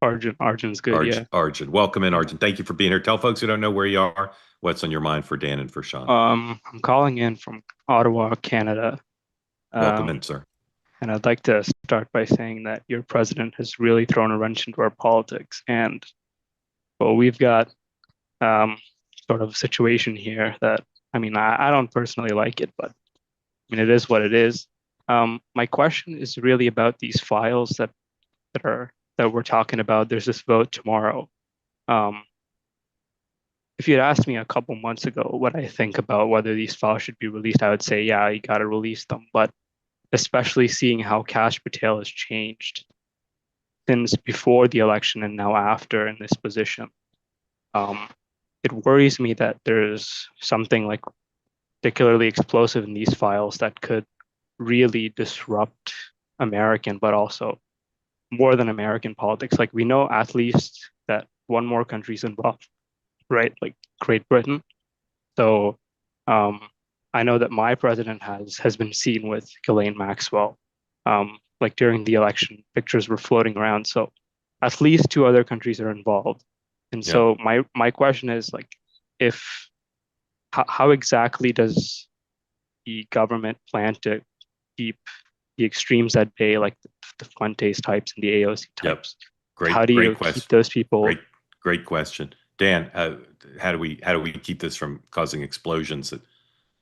Arjun's good. Yeah.
Arjun. Welcome in, Arjun. Thank you for being here. Tell folks who don't know where you are, what's on your mind for Dan and for Sean.
I'm calling in from Ottawa, Canada.
Welcome in, sir.
And I'd like to start by saying that your president has really thrown a wrench into our politics. And well, we've got sort of a situation here that, I mean, I don't personally like it, but I mean, it is what it is. My question is really about these files that we're talking about. There's this vote tomorrow. If you'd asked me a couple months ago what I think about whether these files should be released, I would say, yeah, you got to release them. But especially seeing how Kash Patel has changed since before the election and now after in this position, it worries me that there's something like particularly explosive in these files that could really disrupt American, but also more than American politics. Like we know at least that one more country's involved, right? Like Great Britain. So I know that my president has been seen with Ghislaine Maxwell. Like during the election, pictures were floating around. So at least 2 other countries are involved. And so my question is like, how exactly does the government plan to keep the extremes at bay, like the Fuentes types and the AOC types?
Yep.
How do you keep those people?
Great question, Dan. How do we keep this from causing explosions that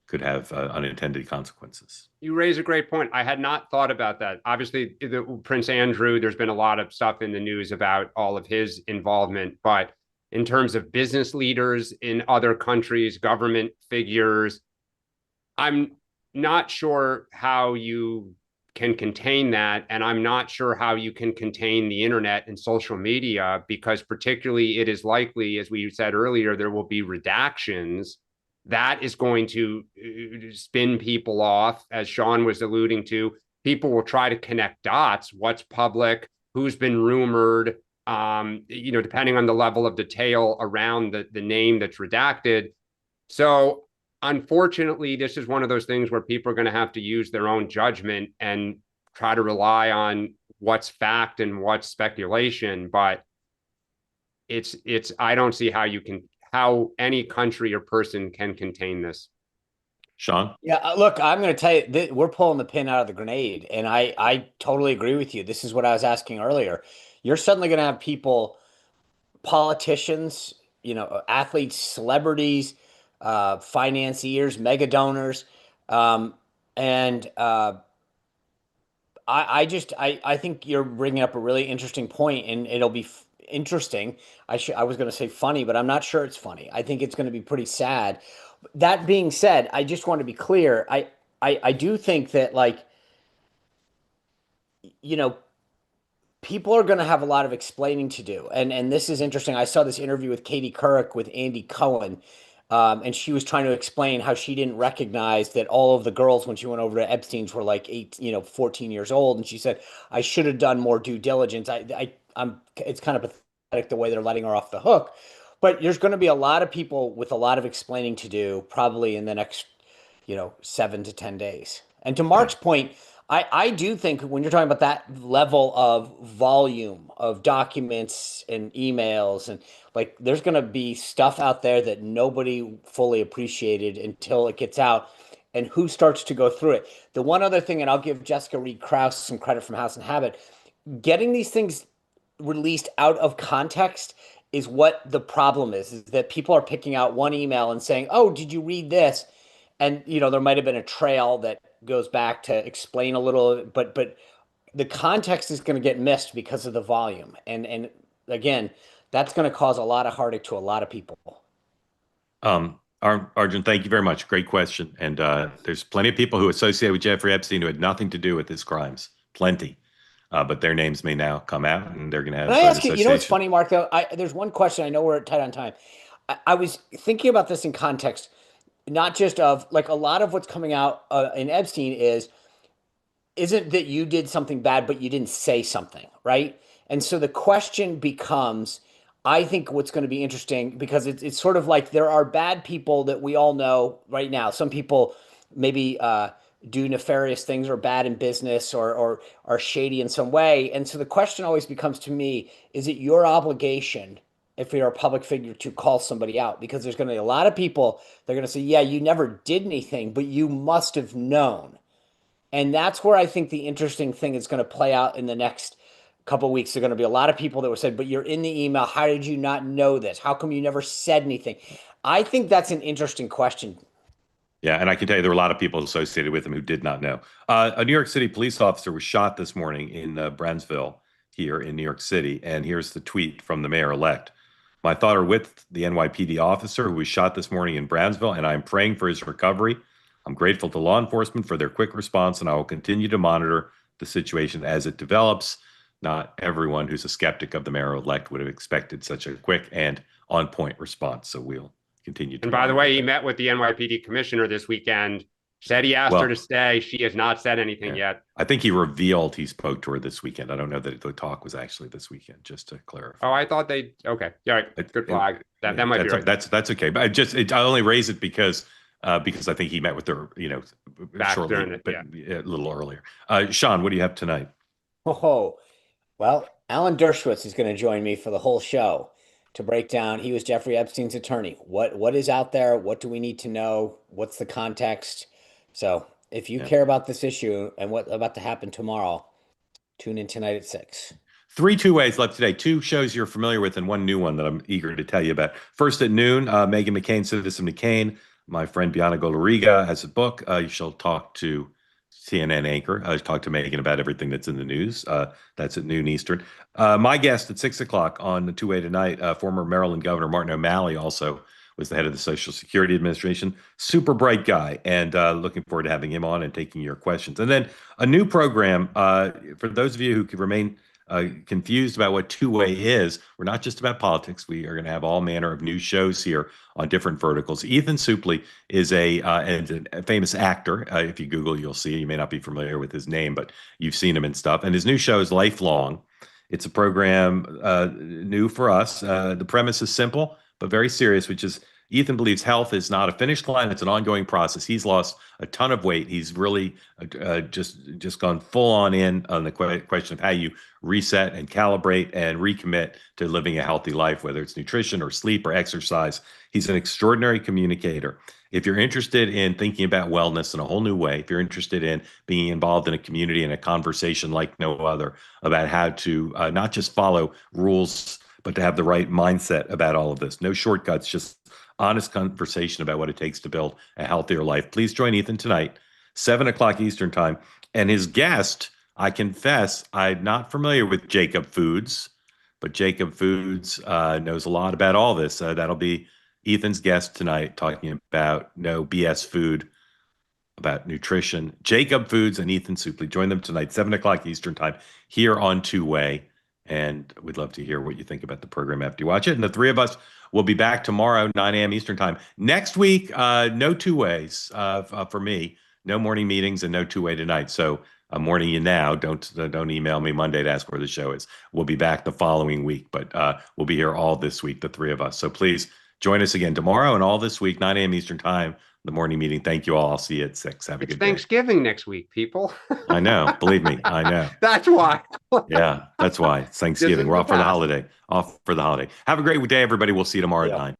could have unintended consequences?
You raise a great point. I had not thought about that. Obviously, Prince Andrew, there's been a lot of stuff in the news about all of his involvement, but in terms of business leaders in other countries, government figures, I'm not sure how you can contain that. And I'm not sure how you can contain the internet and social media, because particularly it is likely, as we said earlier, there will be redactions that is going to spin people off, as Sean was alluding to. People will try to connect dots, what's public, who's been rumored, depending on the level of detail around the name that's redacted. So unfortunately, this is one of those things where people are going to have to use their own judgment and try to rely on what's fact and what's speculation. But I don't see how any country or person can contain this.
Sean?
Yeah, look, I'm going to tell you, we're pulling the pin out of the grenade, and I totally agree with you. This is what I was asking earlier. You're suddenly going to have people, politicians, athletes, celebrities, financiers, mega donors, and I think you're bringing up a really interesting point, and it'll be interesting. I was going to say funny, but I'm not sure it's funny. I think it's going to be pretty sad. That being said, I just want to be clear. I do think that, like, people are going to have a lot of explaining to do. And this is interesting. I saw this interview with Katie Couric with Andy Cohen, and she was trying to explain how she didn't recognize that all of the girls when she went over to Epstein's were like 14 years old. And she said, I should have done more due diligence. It's kind of pathetic the way they're letting her off the hook. But there's going to be a lot of people with a lot of explaining to do probably in the next, 7 to 10 days. And to Mark's point, I do think when you're talking about that level of volume of documents and emails, and like, there's going to be stuff out there that nobody fully appreciated until it gets out, and who starts to go through it. The one other thing, and I'll give Jessica Reed Krause some credit from House and Habit, getting these things released out of context is what the problem is that people are picking out one email and saying, oh, did you read this? And, there might have been a trail that goes back to explain a little, but the context is going to get missed because of the volume. And again, that's going to cause a lot of heartache to a lot of people.
Arjun, thank you very much. Great question. And there's plenty of people who associate with Jeffrey Epstein who had nothing to do with his crimes. Plenty. But their names may now come out, and they're going to have.
Can I ask you? What's funny, Mark? Though, there's one question. I know we're tight on time. I was thinking about this in context, not just of like a lot of what's coming out in Epstein isn't that you did something bad, but you didn't say something, right? And so the question becomes, I think what's going to be interesting, because it's sort of like there are bad people that we all know right now. Some people maybe do nefarious things or bad in business or are shady in some way. And so the question always becomes to me, is it your obligation, if you're a public figure, to call somebody out? Because there's going to be a lot of people, they're going to say, yeah, you never did anything, but you must have known. And that's where I think the interesting thing is going to play out in the next couple of weeks. There are going to be a lot of people that were said, but you're in the email. How did you not know this? How come you never said anything? I think that's an interesting question.
Yeah, and I can tell you there were a lot of people associated with him who did not know. A New York City police officer was shot this morning in Brownsville here in New York City. And here's the tweet from the mayor-elect. My thoughts are with the NYPD officer who was shot this morning in Brownsville, and I'm praying for his recovery. I'm grateful to law enforcement for their quick response, and I will continue to monitor the situation as it develops. Not everyone who's a skeptic of the mayor-elect would have expected such a quick and on-point response. So we'll continue to.
And by the way, he met with the NYPD commissioner this weekend, said he asked her to stay. She has not said anything yet.
I think he revealed he spoke to her this weekend. I don't know that the talk was actually this weekend, just to clarify.
Oh, I thought okay. Yeah, right. Good flag. That might be right.
That's okay. But I only raise it because I think he met with her, shortly, a little earlier. Sean, what do you have tonight?
Oh, well, Alan Dershowitz is going to join me for the whole show to break down. He was Jeffrey Epstein's attorney. What is out there? What do we need to know? What's the context? So if you care about this issue and what's about to happen tomorrow, tune in tonight at 6.
3 two-ways left today. 2 shows you're familiar with and 1 new one that I'm eager to tell you about. First at noon, Meghan McCain, Citizen McCain. My friend Bianca Golariga has a book. You shall talk to CNN anchor. Talk to Meghan about everything that's in the news. That's at noon Eastern. My guest at 6 o'clock on the two-way tonight, former Maryland Governor Martin O'Malley, also was the head of the Social Security Administration. Super bright guy, and looking forward to having him on and taking your questions. And then a new program for those of you who can remain confused about what two-way is, we're not just about politics. We are going to have all manner of new shows here on different verticals. Ethan Suplee is a famous actor. If you Google, you'll see. You may not be familiar with his name, but you've seen him and stuff. And his new show is Lifelong. It's a program new for us. The premise is simple but very serious, which is Ethan believes health is not a finish line; it's an ongoing process. He's lost a ton of weight. He's really just gone full on the question of how you reset and calibrate and recommit to living a healthy life, whether it's nutrition or sleep or exercise. He's an extraordinary communicator. If you're interested in thinking about wellness in a whole new way, if you're interested in being involved in a community and a conversation like no other about how to not just follow rules, but to have the right mindset about all of this, no shortcuts, just honest conversation about what it takes to build a healthier life. Please join Ethan tonight, 7 o'clock Eastern time. And his guest, I confess, I'm not familiar with Jacob Foods, but Jacob Foods knows a lot about all this. That'll be Ethan's guest tonight, talking about no BS food, about nutrition. Jacob Foods and Ethan Suplee. Join them tonight, 7 o'clock Eastern time, here on Two Way. And we'd love to hear what you think about the program after you watch it. And the three of us will be back tomorrow, 9 a.m. Eastern time. Next week, no two ways for me. No morning meetings and no two-way tonight. So I'm warning you now. Don't email me Monday to ask where the show is. We'll be back the following week, but we'll be here all this week, the three of us. So please join us again tomorrow and all this week, 9 a.m. Eastern time, the morning meeting. Thank you all. I'll see you at 6. Have a good day.
Thanksgiving next week, people.
I know. Believe me, I know.
That's why.
Yeah, that's why. It's Thanksgiving. We're off for the holiday. Have a great day, everybody. We'll see you tomorrow at 9.